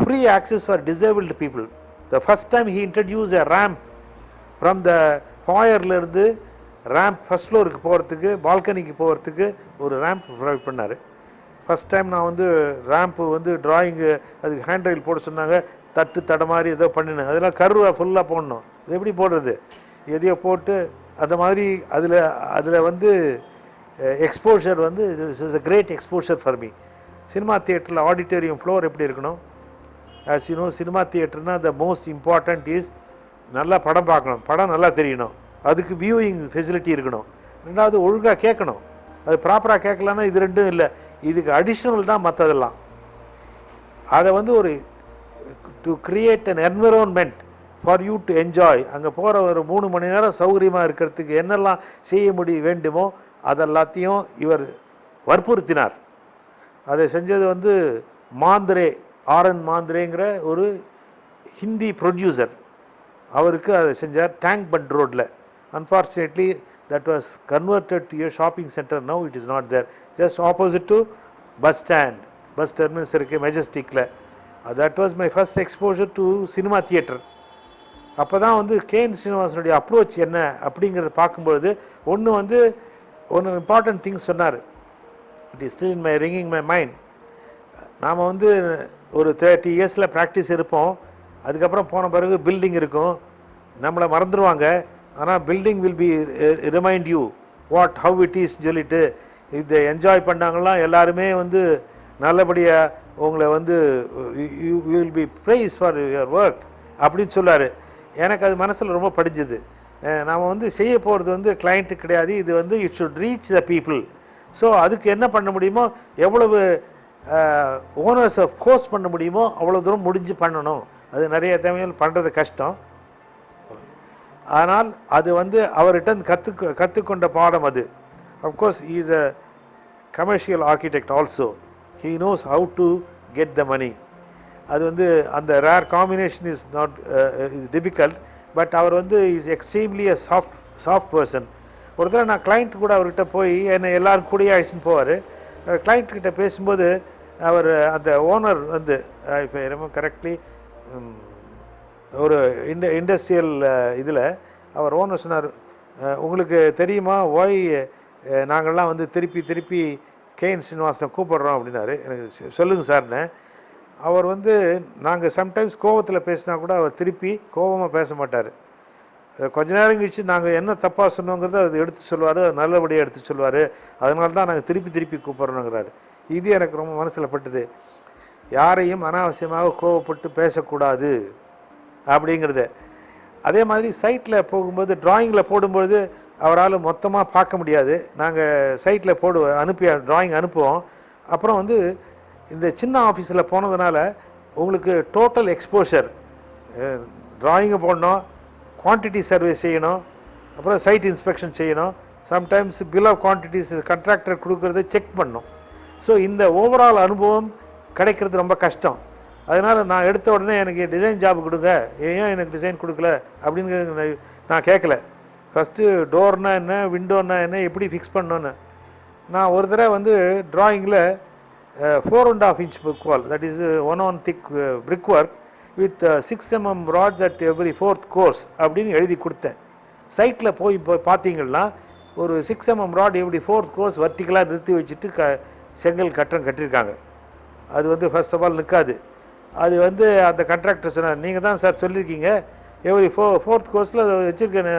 A: free access for disabled people. The first time he introduce a ramp from the ஃபாயர்லேருந்து ரேம்ப் ஃபஸ்ட் ஃப்ளோருக்கு போகிறதுக்கு, பால்கனிக்கு போகிறதுக்கு ஒரு ரேம்ப் ப்ரொவைட் பண்ணார். ஃபஸ்ட் டைம் நான் ரேம்ப்பு ட்ராயிங்கு அதுக்கு ஹேண்ட் ரைல் போட சொன்னாங்க. தட்டு தடை மாதிரி ஏதோ பண்ணினேன். அதெல்லாம் கருவை ஃபுல்லாக போடணும். இது எப்படி போடுறது, எதையோ போட்டு அந்த மாதிரி அதில் exposure is a great exposure for me. Cinema தியேட்டரில் ஆடிட்டோரியம் ஃப்ளோர் எப்படி இருக்கணும்? ஆஸ் யூ நோ, சினிமா தியேட்டர்னால் த மோஸ்ட் இம்பார்ட்டண்ட் இஸ் நல்லா படம் பார்க்கணும், படம் நல்லா தெரியணும், அதுக்கு வியூயிங் ஃபெசிலிட்டி இருக்கணும். ரெண்டாவது ஒழுங்காக கேட்கணும். அது ப்ராப்பராக கேட்கலன்னா இது ரெண்டும் இல்லை, இதுக்கு அடிஷ்னல் தான் மற்றதெல்லாம். அதை ஒரு to create an environment for you to enjoy. அங்கே போகிற ஒரு 3 மணி நேரம் சௌகரியமாக இருக்கிறதுக்கு என்னெல்லாம் செய்ய வேண்டுமோ அதெல்லாத்தையும் இவர் வற்புறுத்தினார். அதை செஞ்சது மாந்திரே, ஆர்என் மாந்திரேங்கிற ஒரு ஹிந்தி ப்ரொடியூசர். அவருக்கு அதை செஞ்சார் டேங்க் பண்ட் ரோட்டில். Unfortunately that was converted to a shopping centre. Now it is not there. Just opposite to bus stand, bus terminus இருக்குது மெஜஸ்டிக்கில். That was my first exposure to cinema theatre. அப்போ தான் KN ஸ்ரீனிவாசனுடைய approach என்ன அப்படிங்கிறத பார்க்கும்பொழுது ஒன்று இம்பார்ட்டன்ட் திங்ஸ் சொன்னார். It is still in my ringing my mind. நாம் ஒரு 30 இயர்ஸில் ப்ராக்டிஸ் இருப்போம். அதுக்கப்புறம் போன பிறகு பில்டிங் இருக்கும், நம்மளை மறந்துடுவாங்க. ஆனால் building will be remind you how it is சொல்லிட்டு இதை என்ஜாய் பண்ணாங்களாம். எல்லாருமே நல்லபடியாக உங்களை you will be praise for your work அப்படின்னு சொல்லார். எனக்கு அது மனசில் ரொம்ப படிஞ்சுது. நாம் செய்ய போகிறது கிளைண்ட்டு கிடையாது, இது it should reach the people. So அதுக்கு என்ன பண்ண முடியுமோ, எவ்வளவு ஓனர்ஸை ஃபோர்ஸ் பண்ண முடியுமோ அவ்வளோ தூரம் முடிஞ்சு பண்ணணும். அது நிறைய தேவையில் பண்ணுறது கஷ்டம். ஆனால் அது அவர்கிட்ட கற்றுக்கொண்ட பாடம் அது. Of course he is a commercial architect also. He knows how to get the money. அது அந்த rare combination is not is difficult. But அவர் is extremely a soft person. ஒரு தடவை நான் கிளைண்ட் கூட அவர்கிட்ட போய் என்னை எல்லோரும் கூடயே அழைச்சின்னு போவார். கிளைண்ட்கிட்ட பேசும்போது அவர் அந்த owner if I remember correctly ஒரு இண்டஸ்ட்ரியல் இதில் அவர் ஓனர் சொன்னார், உங்களுக்கு தெரியுமா ஒய் நாங்கள்லாம் திருப்பி கேஎன் ஸ்ரீனிவாசனை கூப்பிட்றோம் அப்படின்னாரு. எனக்கு சொல்லுங்கள் சார்னு. அவர் நாங்கள் சம்டைம்ஸ் கோபத்தில் பேசினா கூட அவர் திருப்பி கோபமாக பேச மாட்டார். கொஞ்ச நேரம் கழிச்சு நாங்கள் என்ன தப்பாக சொன்னோங்கிறத அது எடுத்து சொல்லுவார், நல்லபடியாக எடுத்து சொல்லுவார். அதனால தான் நாங்கள் திருப்பி கூப்பிட்றோங்கிறாரு. இது எனக்கு ரொம்ப மனசில் பட்டுது. யாரையும் அனாவசியமாக கோபப்பட்டு பேசக்கூடாது அப்படிங்கிறது. அதே மாதிரி சைட்டில் போகும்போது ட்ராயிங்கில் போடும்பொழுது அவரால் மொத்தமாக பார்க்க முடியாது. நாங்கள் சைட்டில் ட்ராயிங் அனுப்புவோம். அப்புறம் வந்து இந்த சின்ன ஆஃபீஸில் போனதுனால உங்களுக்கு டோட்டல் எக்ஸ்போஷர், ட்ராயிங்கை போடணும், குவான்டிட்டி சர்வே செய்யணும், அப்புறம் சைட் இன்ஸ்பெக்ஷன் செய்யணும், sometimes bill of quantities contractor கொடுக்குறத செக் பண்ணணும். ஸோ இந்த ஓவரால் அனுபவம் கிடைக்கிறது ரொம்ப கஷ்டம். அதனால் நான் எடுத்த உடனே எனக்கு டிசைன் ஜாப் கொடுங்க, ஏன் எனக்கு டிசைன் கொடுக்கல அப்படின்னு நான் கேட்கல. ஃபஸ்ட்டு டோர்னா என்ன, விண்டோன்னா என்ன, எப்படி ஃபிக்ஸ் பண்ணோன்னு. நான் ஒரு தடவை வந்து ட்ராயிங்கில் 4.5 inch brick wall, that is 1 thick brick work with 6 mm rods at every 4th course அப்படின்னு எழுதி கொடுத்தேன். சைட்டில் போய் பார்த்தீங்கன்னா ஒரு 6 mm ராட் எப்படி 4th course வர்டிக்கலாக நிறுத்தி வச்சுட்டு செங்கல் கட்டியிருக்காங்க. அது வந்து ஃபர்ஸ்ட் ஆஃப் ஆல் நிற்காது. அது வந்து அந்த கான்ட்ராக்டர் சொன்னார், நீங்கள் தான் சார் சொல்லியிருக்கீங்க எவ்ரி 4th கோர்ஸில் அதை வச்சுருக்கேன்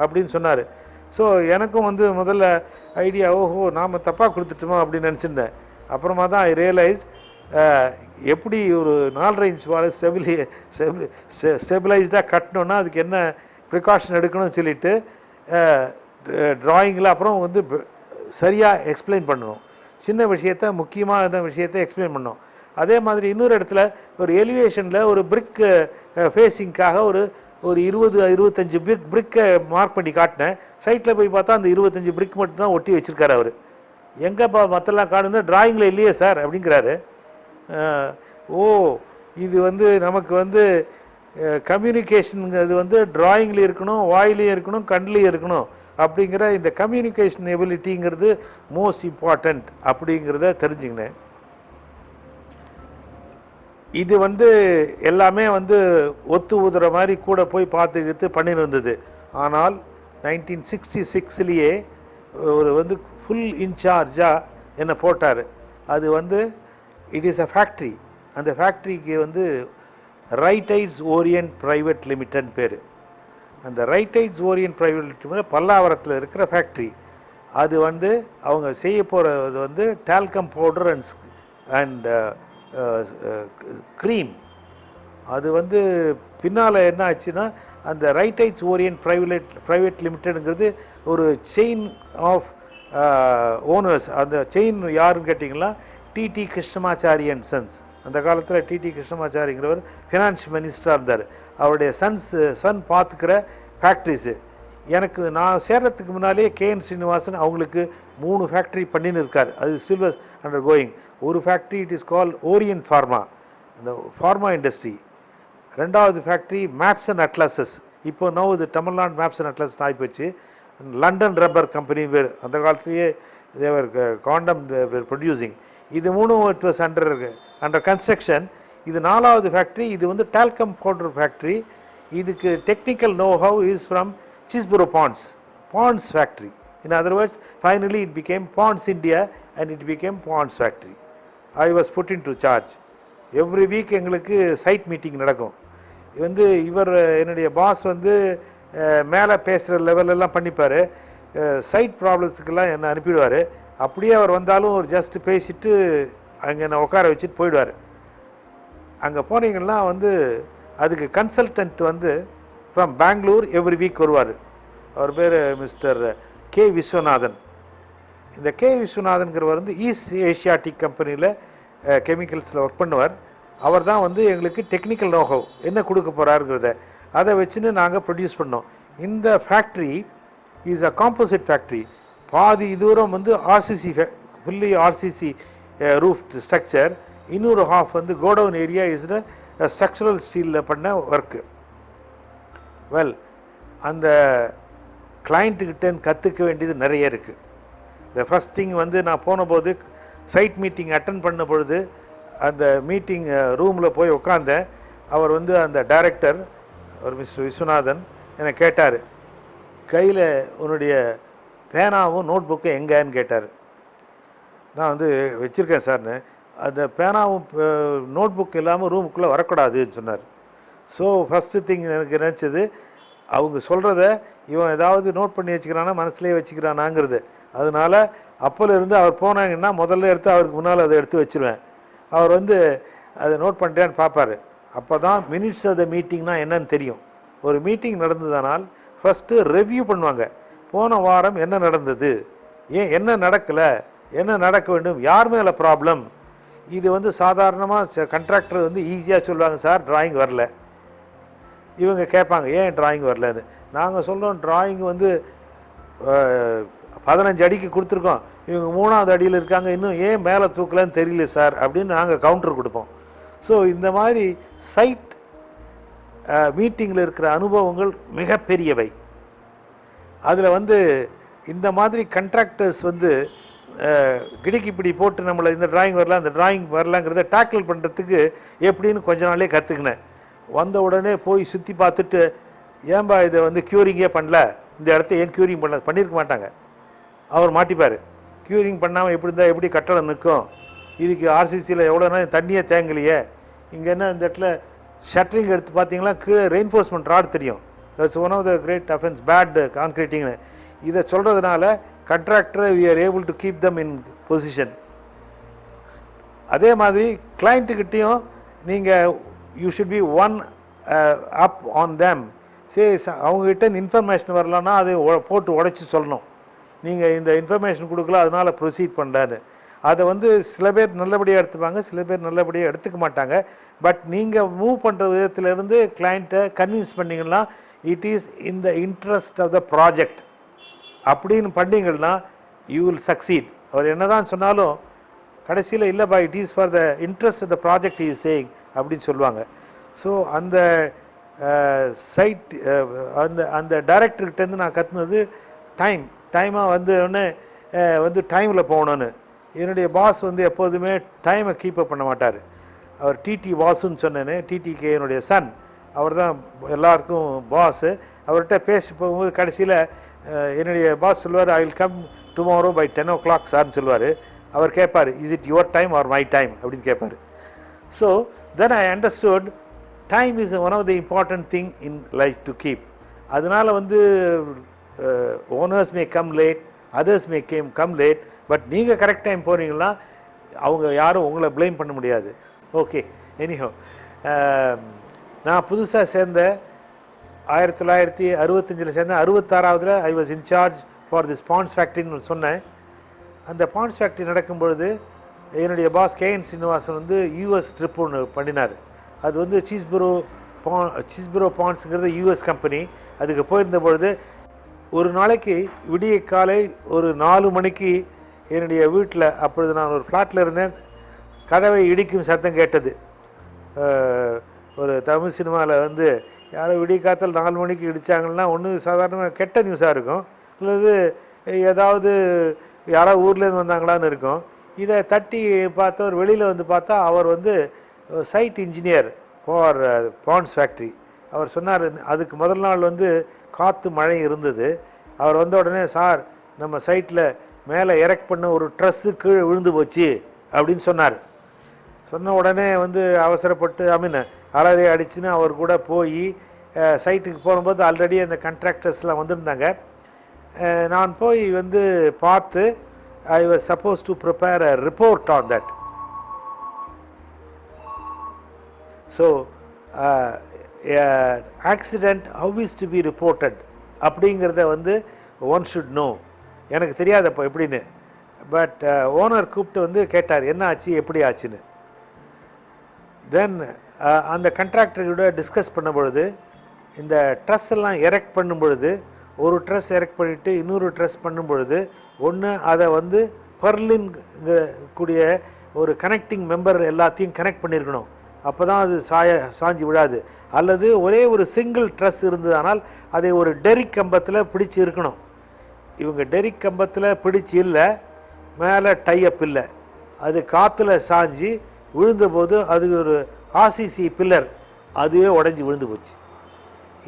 A: அப்படின்னு சொன்னார். ஸோ எனக்கும் வந்து முதல்ல ஐடியா, ஓஹோ நாம் தப்பாக கொடுத்துட்டோமோ அப்படின்னு நினச்சிருந்தேன். அப்புறமா தான் ஐ ரியலைஸ் எப்படி ஒரு 4.5 inch வால் ஸ்டெபிளைஸ்டாக கட்டணுன்னா அதுக்கு என்ன ப்ரிகாஷன் எடுக்கணும்னு சொல்லிட்டு ட்ராயிங்கில் அப்புறம் வந்து சரியாக எக்ஸ்பிளைன் பண்ணணும். சின்ன விஷயத்தை, முக்கியமான விஷயத்தை எக்ஸ்பிளைன் பண்ணணும். அதே மாதிரி இன்னொரு இடத்துல ஒரு எலிவேஷனில் ஒரு பிரிக் ஃபேஸிங்காக ஒரு 20-25 பிரிக்கை மார்க் பண்ணி காட்டினேன். சைட்டில் போய் பார்த்தா அந்த 25 பிரிக் மட்டும்தான் ஒட்டி வச்சுருக்காரு அவர். எங்கேப்பா மற்றெல்லாம் காணுன்னா ட்ராயிங்கில் இல்லையே சார் அப்படிங்கிறாரு. ஓ, இது வந்து நமக்கு வந்து கம்யூனிகேஷனுங்கிறது வந்து ட்ராயிங்லேயும் இருக்கணும், வாயிலையும் இருக்கணும், கண்லேயும் இருக்கணும். அப்படிங்கிற இந்த கம்யூனிகேஷன் எபிலிட்டிங்கிறது மோஸ்ட் இம்பார்ட்டண்ட் அப்படிங்கிறத தெரிஞ்சுக்கினேன். இது வந்து எல்லாமே வந்து ஒத்து ஊதுற மாதிரி கூட போய் பார்த்துக்கிட்டு பண்ணியிருந்தது. ஆனால் 1966 ஒரு வந்து ஃபுல் இன்சார்ஜாக என்னை போட்டார். அது வந்து இட் இஸ் அ ஃபேக்ட்ரி. அந்த ஃபேக்ட்ரிக்கு வந்து ரைட்டைட்ஸ் ஓரியன்ட் ப்ரைவேட் லிமிடெட் பேர். அந்த ரைட்டைட்ஸ் ஓரியன்ட் ப்ரைவேட் லிமிடெட் பல்லாவரத்தில் இருக்கிற ஃபேக்ட்ரி. அது வந்து அவங்க செய்ய போகிறது வந்து டால்கம் பவுடர் அண்ட் க்ரீம். அது வந்து பின்னால் என்ன ஆச்சுன்னா அந்த ரைட்டைட்ஸ் ஓரியன்ட் ப்ரைவேட் லிமிடெடுங்கிறது ஒரு செயின் ஆஃப் ஓனர்ஸ். அந்த செயின் யாருன்னு கேட்டிங்கன்னா டிடி கிருஷ்ணமாச்சாரி அண்ட் சன்ஸ். அந்த காலத்தில் டிடி கிருஷ்ணமாச்சாரிங்கிறவர் ஃபினான்ஸ் மினிஸ்டராக இருந்தார். அவருடைய சன் பார்த்துக்கிற ஃபேக்ட்ரிஸு. எனக்கு நான் சேர்றதுக்கு முன்னாலே கேஎன் ஸ்ரீனிவாசன் அவங்களுக்கு 3 ஃபேக்ட்ரி பண்ணின்னு இருக்கார். அது ஸ்டில் வாஸ் அண்டர் கோயிங். ஒரு factory it is call Orient Pharma, அந்த ஃபார்மா இண்டஸ்ட்ரி. ரெண்டாவது ஃபேக்ட்ரி மேப்ஸ் அண்ட் அட்லஸஸ். இப்போ நோ இது தமிழ்நாடு மேப்ஸ் அண்ட் அட்லஸ் ஆகிப்போச்சு. லண்டன் ரப்பர் கம்பெனி வேறு அந்த காலத்திலேயே தேவர் காண்டம் வேர் ப்ரொடியூசிங். இது 3 இட் வாஸ் அண்டர் கன்ஸ்ட்ரக்ஷன். இது 4வது ஃபேக்ட்ரி. இது வந்து டால்கம் பவுடர் ஃபேக்ட்ரி. இதுக்கு technical know how is from Chesebrough Ponds factory. In other words, finally it became Ponds India and it became Ponds factory. I was put into charge. Every week எங்களுக்கு side meeting நடக்கும். வந்து இவர் என்னுடைய pass வந்து மேலே பேசுகிற லெவலெல்லாம் பண்ணிப்பார். Side ப்ராப்ளம்ஸுக்கெல்லாம் என்னை அனுப்பிடுவார். அப்படியே அவர் வந்தாலும் ஒரு ஜஸ்ட் பேசிட்டு அங்கே என்னை உட்கார வச்சுட்டு போயிடுவார். அங்கே போனீங்கன்னா வந்து அதுக்கு கன்சல்டன்ட் வந்து ஃப்ரம் பெங்களூர் எவ்ரி வீக் வருவார். அவர் பேர் மிஸ்டர் கே விஸ்வநாதன். இந்த கே விஸ்வநாதன்கிறவர் வந்து ஈஸ்ட் ஏஷியாட்டிக் கம்பெனியில் கெமிக்கல்ஸில் ஒர்க் பண்ணுவார். அவர் தான் வந்து எங்களுக்கு டெக்னிக்கல் நோஹவ் என்ன கொடுக்க போகிறாருங்கிறத அதை வச்சுன்னு நாங்கள் ப்ரொடியூஸ் பண்ணோம். இந்த factory is a composite factory. பாதி தூரம் வந்து RCC, fully RCC roof structure. இன்னொரு ஹாஃப் வந்து கோடவுன் ஏரியா இஸ் ஸ்ட்ரக்சரல் ஸ்டீலில் பண்ண ஒர்க்கு. வெல், அந்த கிளைண்ட்டுக்கிட்டேருந்து கற்றுக்க வேண்டியது நிறைய இருக்குது. இந்த ஃபஸ்ட் திங் வந்து நான் போன போது சைட் மீட்டிங் அட்டன் பண்ண பொழுது அந்த மீட்டிங் ரூமில் போய் உட்காந்தேன். அவர் வந்து அந்த டைரக்டர் அவர் மிஸ்டர் விஸ்வநாதன் என்னை கேட்டார், கையில் உன்னுடைய பேனாவும் நோட் புக்கும் எங்கேன்னு கேட்டார். நான் வந்து வச்சுருக்கேன் சார்னு. அந்த பேனாவும் நோட் புக் இல்லாமல் ரூமுக்குள்ளே வரக்கூடாதுன்னு சொன்னார். ஸோ ஃபஸ்ட்டு திங் எனக்கு நினச்சது, அவங்க சொல்கிறத இவன் ஏதாவது நோட் பண்ணி வச்சுக்கிறானா, மனசுலேயே வச்சுக்கிறானாங்கிறது. அதனால் அப்போலேருந்து அவர் போனாங்கன்னா முதல்ல எடுத்து அவருக்கு முன்னால் அதை எடுத்து வச்சுருவேன். அவர் வந்து அதை நோட் பண்ணிட்டேன்னு பார்ப்பார். அப்போ தான் மினிட்ஸ் ஆஃப் த மீட்டிங்னா என்னன்னு தெரியும். ஒரு மீட்டிங் நடந்ததானால் ஃபஸ்ட்டு ரிவ்யூ பண்ணுவாங்க. போன வாரம் என்ன நடந்தது, ஏன் என்ன நடக்கலை, என்ன நடக்க வேண்டும், யார் மேலே ப்ராப்ளம். இது வந்து சாதாரணமாக கண்ட்ராக்டர் வந்து ஈஸியாக சொல்லுவாங்க, சார் டிராயிங் வரல. இவங்க கேட்பாங்க ஏன் டிராயிங் வரலன்னு. நாங்கள் சொல்கிறோம் டிராயிங் வந்து 15 அடிக்கு கொடுத்துருக்கோம், இவங்க 3வது அடியில் இருக்காங்க, இன்னும் ஏன் மேலே தூக்கலன்னு தெரியல சார் அப்படின்னு நாங்கள் கவுண்டர் கொடுப்போம். ஸோ இந்த மாதிரி சைட் மீட்டிங்கில் இருக்கிற அனுபவங்கள் மிகப்பெரியவை. அதில் வந்து இந்த மாதிரி கண்ட்ராக்டர்ஸ் வந்து கிடிக்கிப்பிடி போட்டு நம்மளை இந்த டிராயிங் வரல அந்த டிராயிங் வரலாங்கிறத டேக்கிள் பண்ணுறதுக்கு எப்படின்னு கொஞ்ச நாளே கற்றுக்கினேன். வந்த உடனே போய் சுற்றி பார்த்துட்டு ஏன்பா இதை வந்து க்யூரிங்கே பண்ணல, இந்த இடத்த ஏன் க்யூரிங் பண்ணல, பண்ணியிருக்க மாட்டாங்க. அவர் மாட்டிப்பார், க்யூரிங் பண்ணாமல் எப்படி இருந்தால் எப்படி கட்டடம் நிற்கும், இதுக்கு ஆர்சிசியில் எவ்வளோனா தண்ணியே தேங்கலையே, இங்கே என்ன இந்த இடத்துல ஷட்டரிங் எடுத்து பார்த்தீங்கன்னா கீழே ரெயின்ஃபோர்ஸ்மெண்ட் ராட் தெரியும், that's one of the great offence bad கான்கிரீட்டிங்னு. இதை சொல்கிறதுனால கண்ட்ராக்டரை we are able to keep them in position. அதே மாதிரி கிளைண்ட்டுக்கிட்டையும் நீங்கள் you should be one up on them. சரி, அவங்ககிட்ட இந்த இன்ஃபர்மேஷன் வரலன்னா அதை போட்டு உடைச்சி சொல்லணும், நீங்கள் இந்த இன்ஃபர்மேஷன் கொடுக்கல அதனால் ப்ரொசீட் பண்ணுறான்னு. அதை வந்து சில பேர் நல்லபடியாக எடுத்துப்பாங்க, சில பேர் நல்லபடியாக எடுத்துக்க மாட்டாங்க. பட் நீங்கள் மூவ் பண்ணுற விதத்திலேருந்து கிளைண்ட்டை கன்வின்ஸ் பண்ணிங்கன்னா it is in the interest of the project அப்படின்னு பண்ணிங்கன்னா யூ வில் சக்சீட். அவர் என்ன தான் சொன்னாலும் கடைசியில் இல்லைப்பா it is for the interest of the project is saying அப்படின்னு சொல்லுவாங்க. ஸோ அந்த சைட் அந்த டைரக்டர்கிட்டேருந்து நான் கற்றுனது டைமாக வந்து ஒன்று வந்து டைமில் போகணுன்னு. என்னுடைய பாஸ் வந்து எப்போதுமே டைமை கீப்பப் பண்ண மாட்டார். அவர் டிடி வாசுன்னு சொன்னேன்னு, டிடிகே என்னுடைய சன், அவர் தான் எல்லாருக்கும் பாஸு. அவர்கிட்ட பேசி போகும்போது கடைசியில் என்னுடைய பாஸ் சொல்லுவார், I will come tomorrow by 10 o'clock சார்னு சொல்லுவார். அவர் கேட்பார், is it your time or my time அப்படின்னு கேட்பார். So then I understood time is one of the important thing in life to keep. அதனால் வந்து owners may come late, others may come late, but நீங்கள் correct time போகிறீங்கன்னா அவங்க யாரும் உங்களை blame பண்ண முடியாது. ஓகே, எனிஹோ நான் புதுசாக சேர்ந்த 1965 சேர்ந்த 66ல் I was incharge for this Ponds ஃபேக்ட்ரின்னு சொன்னேன். அந்த பாண்ட்ஸ் ஃபேக்ட்ரி நடக்கும்பொழுது என்னுடைய பாஸ் கேஎன் ஸ்ரீனிவாசன் வந்து யூஎஸ் ட்ரிப் ஒன்று பண்ணினார். அது வந்து சீஸ்பரோ பாண்ட்ஸுங்கிறது யூஎஸ் கம்பெனி. அதுக்கு போயிருந்த பொழுது ஒரு நாளைக்கு விடிய காலை ஒரு 4 மணிக்கு என்னுடைய வீட்டில், அப்பொழுது நான் ஒரு ஃப்ளாட்டில் இருந்தேன், கதவை இடிக்கும் சத்தம் கேட்டது. ஒரு தமிழ் சினிமாவில் வந்து யாரோ விடிய காலத்தில் 4 மணிக்கு இடித்தாங்கன்னா ஒன்று சாதாரணமாக கெட்ட நியூஸாக இருக்கும், அல்லது ஏதாவது யாரோ ஊர்லேருந்து வந்தாங்களான்னு இருக்கும். இதை தட்டி பார்த்தவர் வெளியில் வந்து பார்த்தா அவர் வந்து site engineer for Ponds factory. அவர் சொன்னார், அதுக்கு முதல் நாள் வந்து காற்று மழை இருந்தது. அவர் வந்த உடனே, சார் நம்ம சைட்டில் மேலே எரெக்ட் பண்ண ஒரு ட்ரெஸ்ஸு கீழே விழுந்து போச்சு அப்படின்னு சொன்னார். சொன்ன உடனே வந்து அவசரப்பட்டு அலறி அடிச்சுன்னு அவர் கூட போய் சைட்டுக்கு போகும்போது ஆல்ரெடி அந்த கான்ட்ராக்டர்ஸ்லாம் வந்திருந்தாங்க. நான் போய் வந்து பார்த்து I was suppose to prepare a report on that. So accident how is to be reported அப்படிங்கிறத வந்து ஒன் ஷுட் நோ. எனக்கு தெரியாதப்போ எப்படின்னு. பட் ஓனர் கூப்பிட்டு வந்து கேட்டார், என்ன ஆச்சு எப்படி ஆச்சுன்னு. தென் அந்த கண்ட்ராக்டரோட டிஸ்கஸ் பண்ண பொழுது இந்த ட்ரெஸ் எல்லாம் எரெக்ட் பண்ணும் பொழுது ஒரு ட்ரெஸ் எரெக்ட் பண்ணிவிட்டு இன்னொரு ட்ரெஸ் பண்ணும் பொழுது ஒன்று அதை வந்து பர்லின் கூடிய ஒரு கனெக்டிங் மெம்பர் எல்லாத்தையும் கனெக்ட் பண்ணியிருக்கணும், அப்போ தான் அது சாஞ்சி விழாது. அல்லது ஒரே ஒரு சிங்கிள் ட்ரெஸ் இருந்ததானால் அதை ஒரு டெரிக் கம்பத்தில் பிடிச்சி இருக்கணும். இவங்க டெரிக் கம்பத்தில் பிடிச்சி இல்லை, மேலே டைஅப் இல்லை, அது காற்றுல சாஞ்சி விழுந்தபோது அது ஒரு ஆர்சிசி பில்லர் அதுவே உடஞ்சி விழுந்து போச்சு.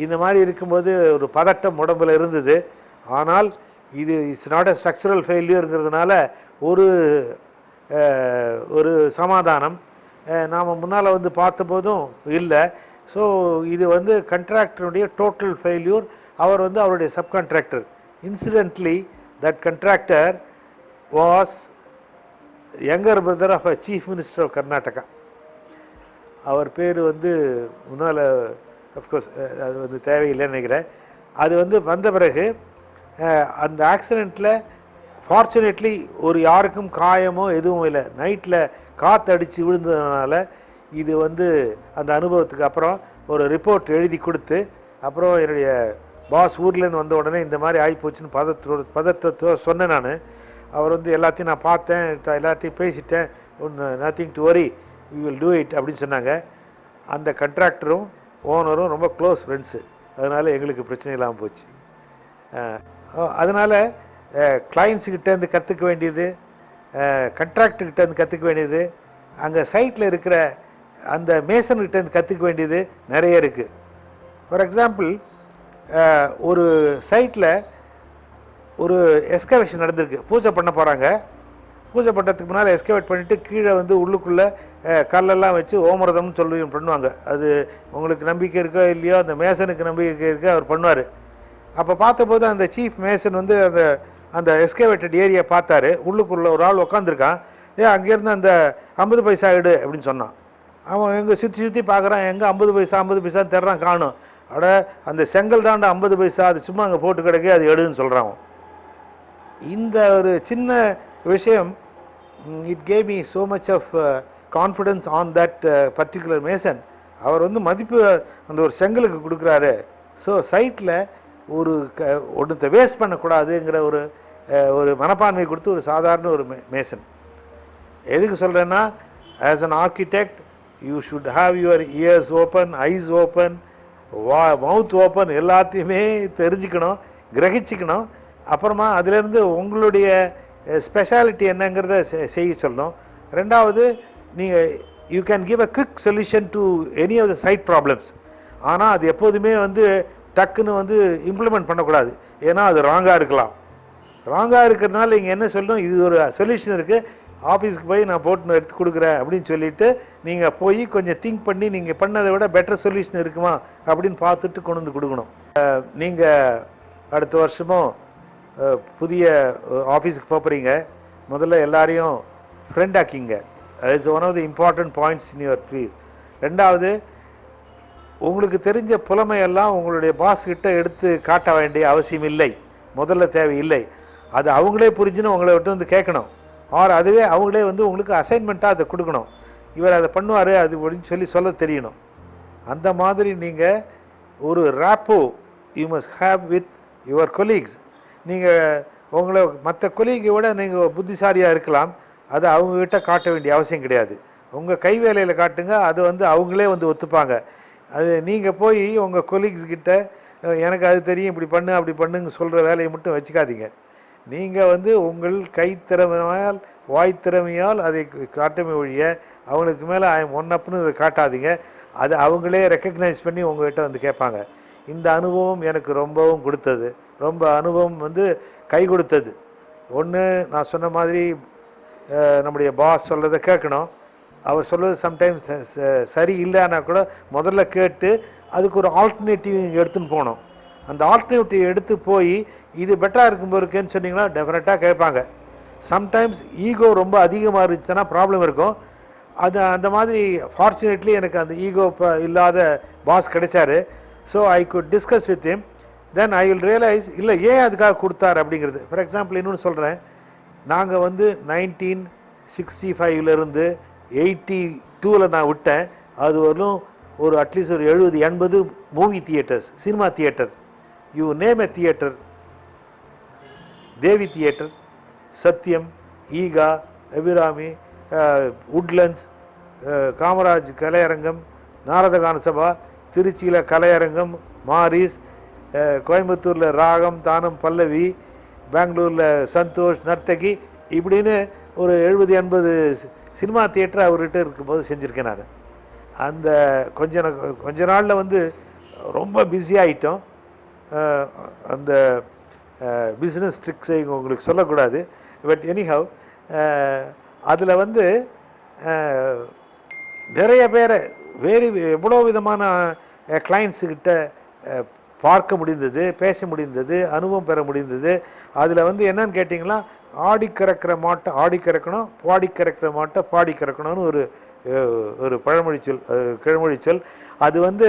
A: இந்த மாதிரி இருக்கும்போது ஒரு பதட்டம் உடம்பில் இருந்தது. ஆனால் இது இட்ஸ் நாட் அ ஸ்ட்ரக்சரல் ஃபெயில்யூருங்கிறதுனால ஒரு சமாதானம். நாம் முன்னால் வந்து பார்த்தபோதும் இல்லை. ஸோ இது வந்து கண்ட்ராக்டருடைய டோட்டல் ஃபெயில்யூர். அவர் வந்து அவருடைய subcontractor. Incidentally that contractor was younger brother of a chief minister of Karnataka. அவர் பேர் வந்து முன்னால் அஃப்கோர்ஸ் அது வந்து தேவையில்லைன்னு நினைக்கிறேன். அது வந்து வந்த பிறகு அந்த ஆக்சிடெண்ட்டில் ஃபார்ச்சுனேட்லி ஒரு யாருக்கும் காயமோ எதுவும் இல்லை. நைட்டில் காற்று அடித்து விழுந்ததுனால இது வந்து அந்த அனுபவத்துக்கு அப்புறம் ஒரு ரிப்போர்ட் எழுதி கொடுத்து, அப்புறம் என்னுடைய பாஸ் ஊர்லேருந்து வந்த உடனே இந்த மாதிரி ஆகிப்போச்சுன்னு பதற்றத்தோடு சொன்னேன் நான். அவர் வந்து எல்லாத்தையும் நான் பார்த்தேன், எல்லாத்தையும் பேசிட்டேன், ஒன்று nothing to worry, we will do it அப்படின்னு சொன்னாங்க. அந்த கண்ட்ராக்டரும் ஓனரும் ரொம்ப க்ளோஸ் ஃப்ரெண்ட்ஸு, அதனால் எங்களுக்கு பிரச்சனை இல்லாமல் போச்சு. அதனால் கிளைண்ட்ஸுக்கிட்டேருந்து கற்றுக்க வேண்டியது, கண்ட்ராக்டர்கிட்டேருந்து கற்றுக்க வேண்டியது, அங்கே சைட்டில் இருக்கிற அந்த மேசன்கிட்டேருந்து கற்றுக்க வேண்டியது நிறைய இருக்குது. ஃபார் எக்ஸாம்பிள், ஒரு சைட்டில் ஒரு எஸ்கவேஷன் நடந்திருக்கு, பூஜை பண்ண போகிறாங்க. பூஜை பண்ணுறதுக்கு முன்னால் எஸ்கவேட் பண்ணிவிட்டு கீழே வந்து உள்ளுக்குள்ளே கல்லெல்லாம் வச்சு ஓமரதம்னு சொல்லி பண்ணுவாங்க. அது உங்களுக்கு நம்பிக்கை இருக்கோ இல்லையோ, அந்த மேசனுக்கு நம்பிக்கை இருக்கோ அவர் பண்ணுவார். அப்போ பார்த்தபோது அந்த சீஃப் மேசன் வந்து அந்த எஸ்கவேட்டட் ஏரியா பார்த்தாரு. உள்ளுக்குள்ளே ஒரு ஆள் உட்காந்துருக்கான். அங்கேருந்து அந்த 50 பைசா எடு அப்படின்னு சொன்னான். அவன் எங்கே சுற்றி பார்க்குறான், எங்கே 50 பைசா தர்றான், காணும். அட அந்த செங்கல் தாண்டா 50 பைசா, அது சும்மா அங்கே போட்டு கிடக்கு, அது எடுன்னு சொல்கிறான். இந்த ஒரு சின்ன விஷயம், it gave me so much of confidence on that particular mason. அவர் வந்து மதிப்பு அந்த ஒரு செங்கலுக்கு கொடுக்குறாரு. ஸோ சைட்டில் ஒன்றத்தை வேஸ்ட் பண்ணக்கூடாதுங்கிற ஒரு மனப்பான்மை கொடுத்து ஒரு சாதாரண ஒரு மேசன். எதுக்கு சொல்கிறேன்னா, as an architect you should have your ears open, ice open, mouth open, எல்லாத்தையுமே தெரிஞ்சுக்கணும், கிரகிச்சிக்கணும். அப்புறமா அதிலேருந்து உங்களுடைய ஸ்பெஷாலிட்டி என்னங்கிறத செய்ய சொல்லணும். ரெண்டாவது, நீங்கள் you can give a quick solution to any of the site problems. ஆனால் அது எப்போதுமே வந்து டக்குன்னு வந்து இம்ப்ளிமெண்ட் பண்ணக்கூடாது, ஏன்னா அது ராங்காக இருக்கலாம். ராங்காக இருக்கிறதுனால நீங்கள் என்ன சொல்லணும், இது ஒரு சொல்யூஷன் இருக்குது, ஆஃபீஸ்க்கு போய் நான் போட்டு எடுத்து கொடுக்குறேன் அப்படின்னு சொல்லிவிட்டு நீங்கள் போய் கொஞ்சம் திங்க் பண்ணி நீங்கள் பண்ணதை விட பெட்டர் சொல்யூஷன் இருக்குமா அப்படின்னு பார்த்துட்டு கொண்டு வந்து கொடுக்கணும். நீங்கள் அடுத்த வருஷமும் புதிய ஆஃபீஸுக்கு போகிறீங்க, முதல்ல எல்லாரையும் ஃப்ரெண்ட் ஆக்கிங்க. அது is one of the important points in your field. ரெண்டாவது, உங்களுக்கு தெரிஞ்ச புலமையெல்லாம் உங்களுடைய பாஸ்கிட்ட எடுத்து காட்ட வேண்டிய அவசியம் இல்லை, முதல்ல தேவையில்லை. அது அவங்களே புரிஞ்சுன்னு உங்களை விட்டு வந்து கேட்கணும். ஆர் அதுவே அவங்களே வந்து உங்களுக்கு அசைன்மெண்ட்டாக அதை கொடுக்கணும். இவர் அதை பண்ணுவார் அது அப்படின்னு சொல்ல தெரியணும். அந்த மாதிரி நீங்கள் ஒரு rapport you must have with your colleagues. நீங்கள் உங்களை மற்ற கொலீகை விட நீங்கள் புத்திசாலியாக இருக்கலாம், அது அவங்கக்கிட்ட காட்ட வேண்டிய அவசியம் கிடையாது. உங்கள் கை வேலையில் காட்டுங்க, அது வந்து அவங்களே வந்து ஒத்துப்பாங்க. அது நீங்கள் போய் உங்கள் கொலீக்ஸ்கிட்ட எனக்கு அது தெரியும், இப்படி பண்ணு அப்படி பண்ணுங்க சொல்கிற வேலையை மட்டும் வச்சுக்காதீங்க. நீங்கள் வந்து உங்கள் கைத்திறமையால் வாய்த்திறமையால் அதை காட்டுமே ஒழிய அவங்களுக்கு மேலே ஒன்னப்புன்னு இதை காட்டாதீங்க. அது அவங்களே ரெக்கக்னைஸ் பண்ணி உங்கள்கிட்ட வந்து கேட்பாங்க. இந்த அனுபவம் எனக்கு ரொம்பவும் கொடுத்தது, ரொம்ப அனுபவம் வந்து கை கொடுத்தது. ஒன்று, நான் சொன்ன மாதிரி நம்முடைய பாஸ் சொல்கிறத கேட்கணும். அவர் சொல்கிறது சம்டைம்ஸ் சரி இல்லைன்னா கூட முதல்ல கேட்டு அதுக்கு ஒரு ஆல்டர்னேட்டிவ் எடுத்துன்னு போகணும். அந்த ஆல்டர்னேட்டிவ் எடுத்து போய் இது பெட்டராக இருக்கும்போது இருக்குன்னு சொன்னீங்கன்னா டெஃபினட்டாக கேட்பாங்க. சம்டைம்ஸ் ஈகோ ரொம்ப அதிகமாக இருந்துச்சுன்னா ப்ராப்ளம் இருக்கும். அது அந்த மாதிரி ஃபார்ச்சுனேட்லி எனக்கு அந்த ஈகோ இல்லாத பாஸ் கிடைச்சாரு. So I could discuss with him. Then I will realise இல்லை ஏன் அதுக்காக கொடுத்தார் அப்படிங்கிறது. ஃபார் எக்ஸாம்பிள் இன்னொன்று சொல்கிறேன். நாங்கள் வந்து 1965 82 நான் விட்டேன். அது வரலும் ஒரு அட்லீஸ்ட் ஒரு 70-80 movie theatres, cinema theatre. You name a theatre, Devi theatre, Sathyam, Ega, Abirami, Woodlands, Kamaraj Kalaiyarangam, Naradagana Sabha, திருச்சியில் கலையரங்கம், மாரிஸ், கோயம்புத்தூரில் ராகம், தானம், பல்லவி, பெங்களூரில் சந்தோஷ், நர்த்தகி, இப்படின்னு ஒரு 70-80 சினிமா தியேட்டர் அவர்கிட்ட இருக்கும்போது செஞ்சுருக்கேன் நான். அந்த கொஞ்ச நாளில் வந்து ரொம்ப பிஸியாகிட்டோம். அந்த பிஸ்னஸ் ட்ரிக்ஸை உங்களுக்கு சொல்லக்கூடாது. பட் எனிஹவ், அதில் வந்து நிறைய பேரை எவ்வளோ விதமான கிளைண்ட்ஸுக்கிட்ட பார்க்க முடிந்தது, பேச முடிந்தது, அனுபவம் பெற முடிந்தது. அதில் வந்து என்னன்னு கேட்டிங்கன்னா, ஆடி கறக்கிற மாட்டை ஆடி கறக்கணும், பாடி கறக்கிற மாட்டை பாடி கறக்கணும்னு ஒரு கிழமொழி சொல். அது வந்து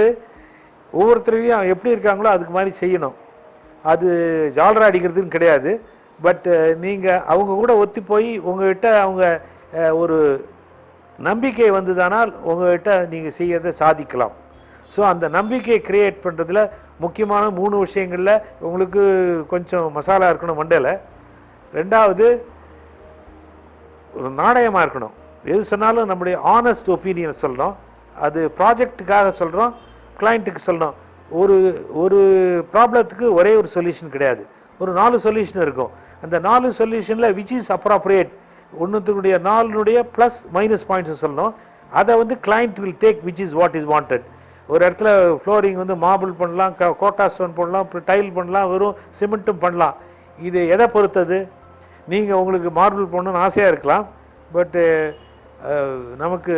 A: ஒவ்வொருத்தரையும் எப்படி இருக்காங்களோ அதுக்கு மாதிரி செய்யணும். அது ஜாலரா அடிக்கிறதுன்னு கிடையாது. பட் நீங்கள் அவங்க கூட ஒத்தி போய் உங்கள்கிட்ட அவங்க ஒரு நம்பிக்கை வந்ததானால் உங்கள்கிட்ட நீங்கள் செய்யறதை சாதிக்கலாம். ஸோ அந்த நம்பிக்கையை கிரியேட் பண்ணுறதுல முக்கியமான 3 விஷயங்களில் உங்களுக்கு கொஞ்சம் மசாலா இருக்கணும் மண்டையில். ரெண்டாவது, ஒரு நாணயமாக இருக்கணும். எது சொன்னாலும் நம்முடைய ஆனஸ்ட் ஒப்பீனியன் சொல்லணும். அது ப்ராஜெக்டுக்காக சொல்கிறோம், கிளைண்ட்டுக்கு சொல்லணும். ஒரு ஒரு ப்ராப்ளத்துக்கு ஒரே ஒரு சொல்யூஷன் கிடையாது, ஒரு 4 சொல்யூஷன் இருக்கும். அந்த 4 சொல்யூஷனில் விச் இஸ் அப்ராப்ரியேட், ஒன்றுத்துடைய 4னுடைய ப்ளஸ் மைனஸ் பாயிண்ட்ஸ் சொல்லணும். அதை வந்து client will take which is what is wanted. ஒரு இடத்துல ஃப்ளோரிங் வந்து மார்பிள் பண்ணலாம், கோட்டா ஸ்டோன் பண்ணலாம், டைல் பண்ணலாம், வெறும் சிமெண்ட்டும் பண்ணலாம். இது எதை பொறுத்தது? நீங்கள் உங்களுக்கு மார்பிள் பண்ணணும்னு ஆசையாக இருக்கலாம், பட்டு நமக்கு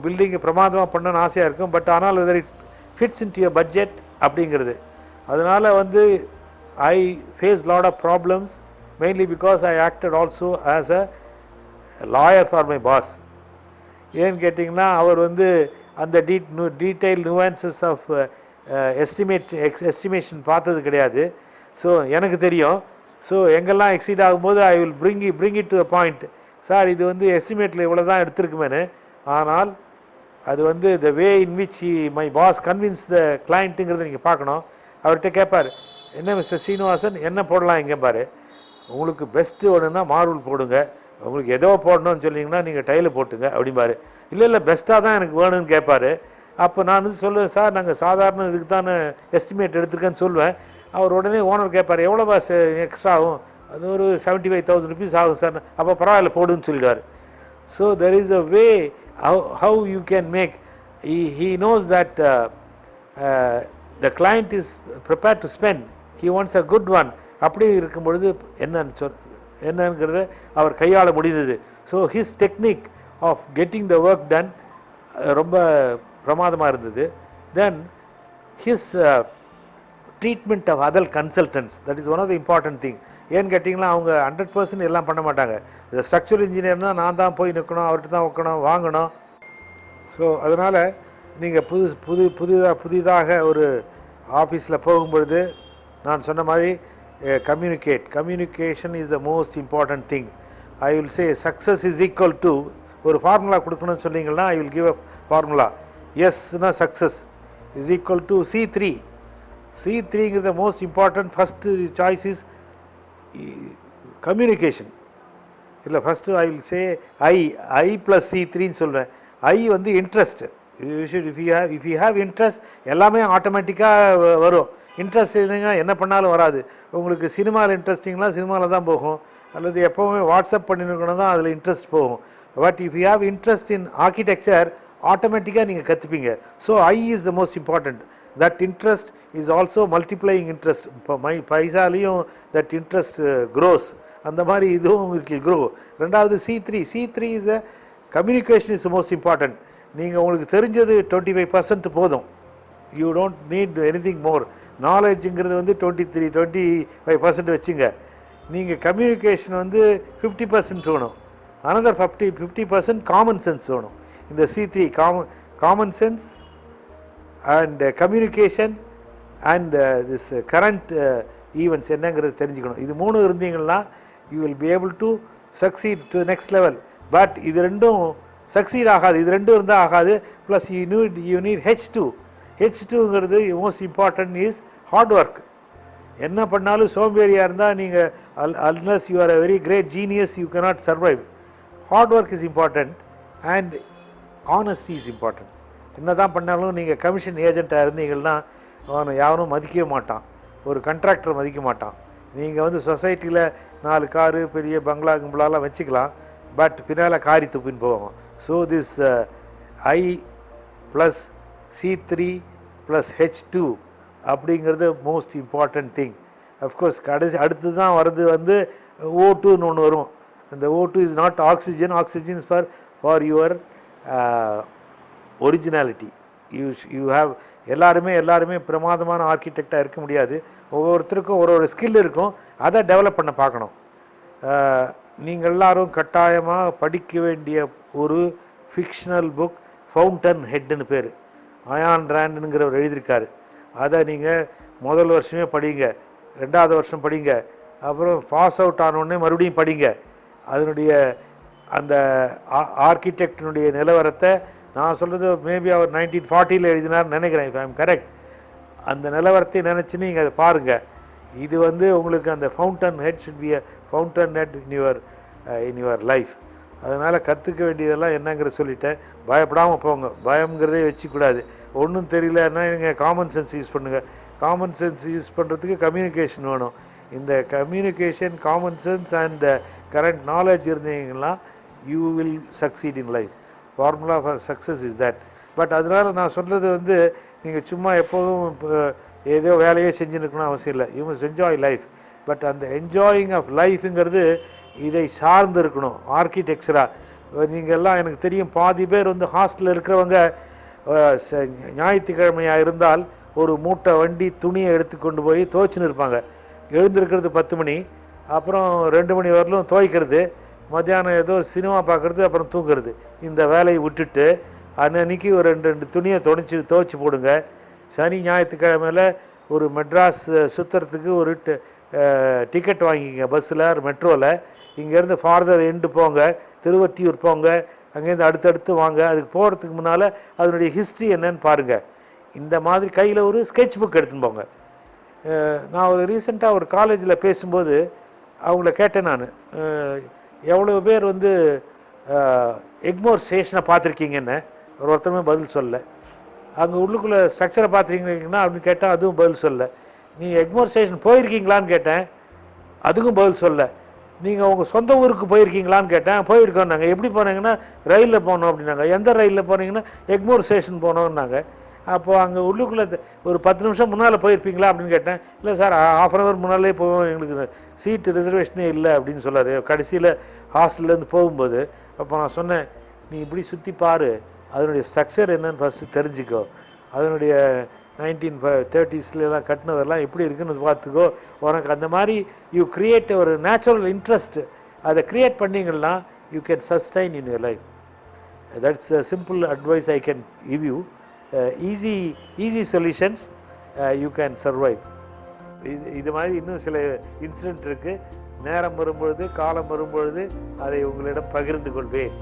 A: பில்டிங்கு பிரமாதமாக பண்ணணும்னு ஆசையாக இருக்கும். பட் ஆனால் whether it fits in to your budget அப்படிங்கிறது. அதனால் வந்து I face lot of problems mainly because I acted also as a lawyer for my boss. ஏன்னு கேட்டிங்கன்னா, அவர் வந்து அந்த டீட்டெயில் நுவான்சஸ் ஆஃப் எஸ்டிமேஷன் பார்த்தது கிடையாது. ஸோ எனக்கு தெரியும். ஸோ எங்கெல்லாம் எக்ஸீட் ஆகும்போது I will bring it to the point. Sir இது வந்து எஸ்டிமேட்டில் இவ்வளோ தான் எடுத்துருக்குமேனு. ஆனால் அது வந்து the way in which my boss convince the கிளைண்ட்டுங்கிறத நீங்கள் பார்க்கணும். அவர்கிட்ட கேட்பார், என்ன மிஸ்டர் ஸ்ரீனிவாசன் என்ன போடலாம் இங்கே பாரு, உங்களுக்கு பெஸ்ட்டு ஒன்றுன்னா மார்பிள் போடுங்க, உங்களுக்கு ஏதோ போடணும்னு சொன்னீங்கன்னா நீங்கள் டைலு போட்டுங்க அப்படிம்பாரு. இல்லை பெஸ்ட்டாக தான் எனக்கு வேணும்னு கேட்பார். அப்போ நான் வந்து சொல்லுவேன், சார் நாங்கள் சாதாரண இதுக்கு தானே எஸ்டிமேட் எடுத்துருக்கேன்னு சொல்லுவேன். அவர் உடனே ஓனர் கேட்பார், எவ்வளோ பாஸ் எக்ஸ்ட்ரா ஆகும்? அது ஒரு 75,000 rupees ஆகும் சார். அப்போ பரவாயில்ல போடுன்னு சொல்லிடுவார். So there is a way how you can make, he knows that the client is prepared to spend, he wants a good one. அப்படி இருக்கும் பொழுது என்னங்கிறத அவர் கையாள முடிந்தது. So his technique of getting the work done ரொம்ப பிரமாதமாக இருந்தது. Then his treatment of other consultants, that is one of the important thing. ஏன்னு கேட்டிங்கன்னா, அவங்க 100% எல்லாம் பண்ண மாட்டாங்க. இந்த ஸ்ட்ரக்சரல் இன்ஜினியர்னால் நான் தான் போய் நிற்கணும், அவர்கிட்ட தான் வைக்கணும், வாங்கணும். ஸோ அதனால் நீங்கள் புதிதாக ஒரு ஆஃபீஸில் போகும்பொழுது நான் சொன்ன மாதிரி communication is the most important thing. I will say success is equal to, ஒரு ஃபார்முலா கொடுக்கணும்னு சொன்னீங்கன்னா I will give a formula. எஸ்னா success is equal to C3. C3ங்கிறது most important. First choice is communication. இல்லை first I will say I plus C3ன்னு சொல்வேன். I வந்து interest. If you have interest எல்லாமே ஆட்டோமேட்டிக்காக வரும். இன்ட்ரெஸ்ட் இல்லைங்கன்னா என்ன பண்ணாலும் வராது. உங்களுக்கு சினிமாவில் இன்ட்ரெஸ்டிங்லாம் சினிமாவில் தான் போகும், அல்லது எப்போவுமே வாட்ஸ்அப் பண்ணிருக்கணும் தான் அதில் இன்ட்ரெஸ்ட் போகும். But if you have interest in architecture ஆட்டோமேட்டிக்காக நீங்கள் கற்றுப்பீங்க. So I is the most important. That interest is also multiplying interest. இப்போ பைசாலையும் தட் இன்ட்ரெஸ்ட் க்ரோஸ், அந்த மாதிரி இதுவும் உங்களுக்கு க்ரோ. ரெண்டாவது C3 is a communication is most important. நீங்கள் உங்களுக்கு தெரிஞ்சது 25% போதும். You don't need anything more. நாலேஜுங்கிறது வந்து 25% வச்சுங்க. நீங்கள் கம்யூனிகேஷன் வந்து 50% வேணும். அனதர் 50% காமன் சென்ஸ் வேணும். இந்த C3 common sense and communication and this current events என்னங்கிறது தெரிஞ்சுக்கணும். இது 3 இருந்தீங்கன்னா you will be able to succeed to next level. But இது ரெண்டும் சக்சீட் ஆகாது, இது ரெண்டும் இருந்தால் ஆகாது. ப்ளஸ் யூ நீட் H2ங்கிறது most important is hard work. என்ன பண்ணாலும் சோம்பேறியாக இருந்தால் நீங்கள் unless you are a very great genius you cannot survive. Hard work is important and honesty is important. என்ன தான் பண்ணாலும் நீங்கள் கமிஷன் ஏஜெண்ட்டாக இருந்தீங்கன்னா அவனை யாரும் மதிக்கவே மாட்டான், ஒரு கான்ட்ராக்டர் மதிக்க மாட்டான். நீங்கள் வந்து சொசைட்டியில் 4 காரு பெரிய பங்களா கும்பலாலாம் வச்சுக்கலாம், பட் பின்னால் காரி துப்பின்னு போவோம். So this I plus C3 plus H2 அப்படிங்கிறது மோஸ்ட் இம்பார்ட்டன்ட் திங். அஃப்கோர்ஸ் அடுத்து தான் வர்றது வந்து O2ன்னு ஒன்று வரும். இந்த O2 is not oxygen. Oxygen is for your originality. You have எல்லாருமே பிரமாதமான ஆர்கிடெக்டாக இருக்க முடியாது. ஒவ்வொருத்தருக்கும் ஒரு ஸ்கில் இருக்கும், அதை டெவலப் பண்ண பார்க்கணும். நீங்கள் எல்லாரும் கட்டாயமாக படிக்க வேண்டிய ஒரு ஃபிக்ஷனல் புக் ஃபவுண்டன் ஹெட்னு பேர். அயான் ராண்டுங்கிறவர் எழுதியிருக்காரு. அதை நீங்கள் முதல் வருஷமே படிங்க. 2வது வருஷம் படிங்க, அப்புறம் பாஸ் அவுட் ஆனோடனே மறுபடியும் படிங்க. அதனுடைய அந்த ஆர்கிடெக்டினுடைய நிலவரத்தை நான் சொல்கிறது மேபி அவர் 1940 எழுதினார்னு நினைக்கிறேன், இஃப் ஐ எம் கரெக்ட். அந்த நிலவரத்தை நினச்சி நீங்கள் அதை பாருங்கள். இது வந்து உங்களுக்கு அந்த fountain head should be a fountain head in your life. அதனால் கற்றுக்க வேண்டியதெல்லாம் என்னங்கிற சொல்லிட்டேன். பயப்படாமல் போங்க, பயம்ங்கிறதே வச்சுக்கூடாது. ஒன்றும் தெரியலன்னா நீங்கள் காமன் சென்ஸ் யூஸ் பண்ணுங்கள். காமன் சென்ஸ் யூஸ் பண்ணுறதுக்கு கம்யூனிகேஷன் வேணும். இந்த communication, common sense and current knowledge இருந்தீங்கன்னா you will succeed in life. Formula for success is that. But அதனால் நான் சொல்கிறது வந்து நீங்கள் சும்மா எப்போதும் ஏதோ வேலையே செஞ்சுருக்கணும் அவசியம் இல்லை. You must enjoy life. But அந்த என்ஜாயிங் ஆஃப் லைஃபுங்கிறது இதை சார்ந்து இருக்கணும். ஆர்கிடெக்சராக நீங்கள் எல்லாம் எனக்கு தெரியும், பாதி பேர் வந்து ஹாஸ்டலில் இருக்கிறவங்க ஞாயிற்றுக்கிழமையாக இருந்தால் ஒரு மூட்டை வண்டி துணியை எடுத்து கொண்டு போய் துவைச்சின்னு இருப்பாங்க. எழுந்திருக்கிறது 10 மணி, அப்புறம் 2 மணி வரலும் துவைக்கிறது, மத்தியானம் ஏதோ சினிமா பார்க்குறது, அப்புறம் தூங்குறது. இந்த வேலையை விட்டுட்டு அன்னைக்கு ஒரு 2 துணியை துவைச்சி போடுங்க. சனி ஞாயிற்றுக்கிழமையில் ஒரு மெட்ராஸ் சுற்றுறதுக்கு ஒரு டிக்கெட் வாங்கிக்கங்க, பஸ்ஸில் மெட்ரோவில். இங்கேருந்து ஃபார்தர் எண்டு போங்க, திருவொற்றியூர் போங்க, அங்கேருந்து அடுத்தடுத்து வாங்க. அதுக்கு போகிறதுக்கு முன்னால் அதனுடைய ஹிஸ்ட்ரி என்னன்னு பாருங்கள். இந்த மாதிரி கையில் ஒரு ஸ்கெட்ச் புக் எடுத்துன்னு போங்க. நான் ஒரு ரீசெண்டாக ஒரு காலேஜில் பேசும்போது அவங்கள கேட்டேன், நான் எவ்வளோ பேர் வந்து எக்மோர் ஸ்டேஷனை பார்த்துருக்கீங்கன்னு. ஒருத்தருமே பதில் சொல்ல. அங்கே உள்ளுக்குள்ளே ஸ்ட்ரக்சரை பார்த்துருக்கீங்கன்னா அப்படின்னு கேட்டால் அதுவும் பதில் சொல்ல. நீங்கள் எக்மோர் ஸ்டேஷன் போயிருக்கீங்களான்னு கேட்டேன், அதுக்கும் பதில் சொல்ல. நீங்கள் உங்கள் சொந்த ஊருக்கு போயிருக்கீங்களான்னு கேட்டேன், போயிருக்கோம். நாங்கள் எப்படி போனீங்கன்னா ரயிலில் போனோம் அப்படின்னாங்க. எந்த ரயிலில் போனீங்கன்னா எக்மோர் ஸ்டேஷன் போனோம்னாங்க. அப்போது அங்கே உள்ளுக்குள்ளே ஒரு 10 நிமிஷம் முன்னால் போயிருப்பீங்களா அப்படின்னு கேட்டேன். இல்லை சார், ½ அன் ஹவர் முன்னாலே போவோம், எங்களுக்கு சீட்டு ரிசர்வேஷனே இல்லை அப்படின்னு சொல்லார் கடைசியில் ஹாஸ்டல்லேருந்து போகும்போது. அப்போ நான் சொன்னேன், நீ இப்படி சுற்றி பாரு, அதனுடைய ஸ்ட்ரக்சர் என்னன்னு ஃபஸ்ட்டு தெரிஞ்சுக்கோ, அதனுடைய 1930s கட்டினதெல்லாம் எப்படி இருக்குன்னு பார்த்துக்கோ. உனக்கு அந்த மாதிரி யூ கிரியேட் ஒரு நேச்சுரல் இன்ட்ரெஸ்ட், அதை க்ரியேட் பண்ணிங்கன்னா you can sustain in your life. That's a simple advice I can give you. Easy solutions, you can survive. இது மாதிரி இன்னும் சில இன்சிடென்ட் இருக்குது. நேரம் வரும்பொழுது, காலம் வரும்பொழுது அதை உங்களிடம் பகிர்ந்து கொள்வேன்.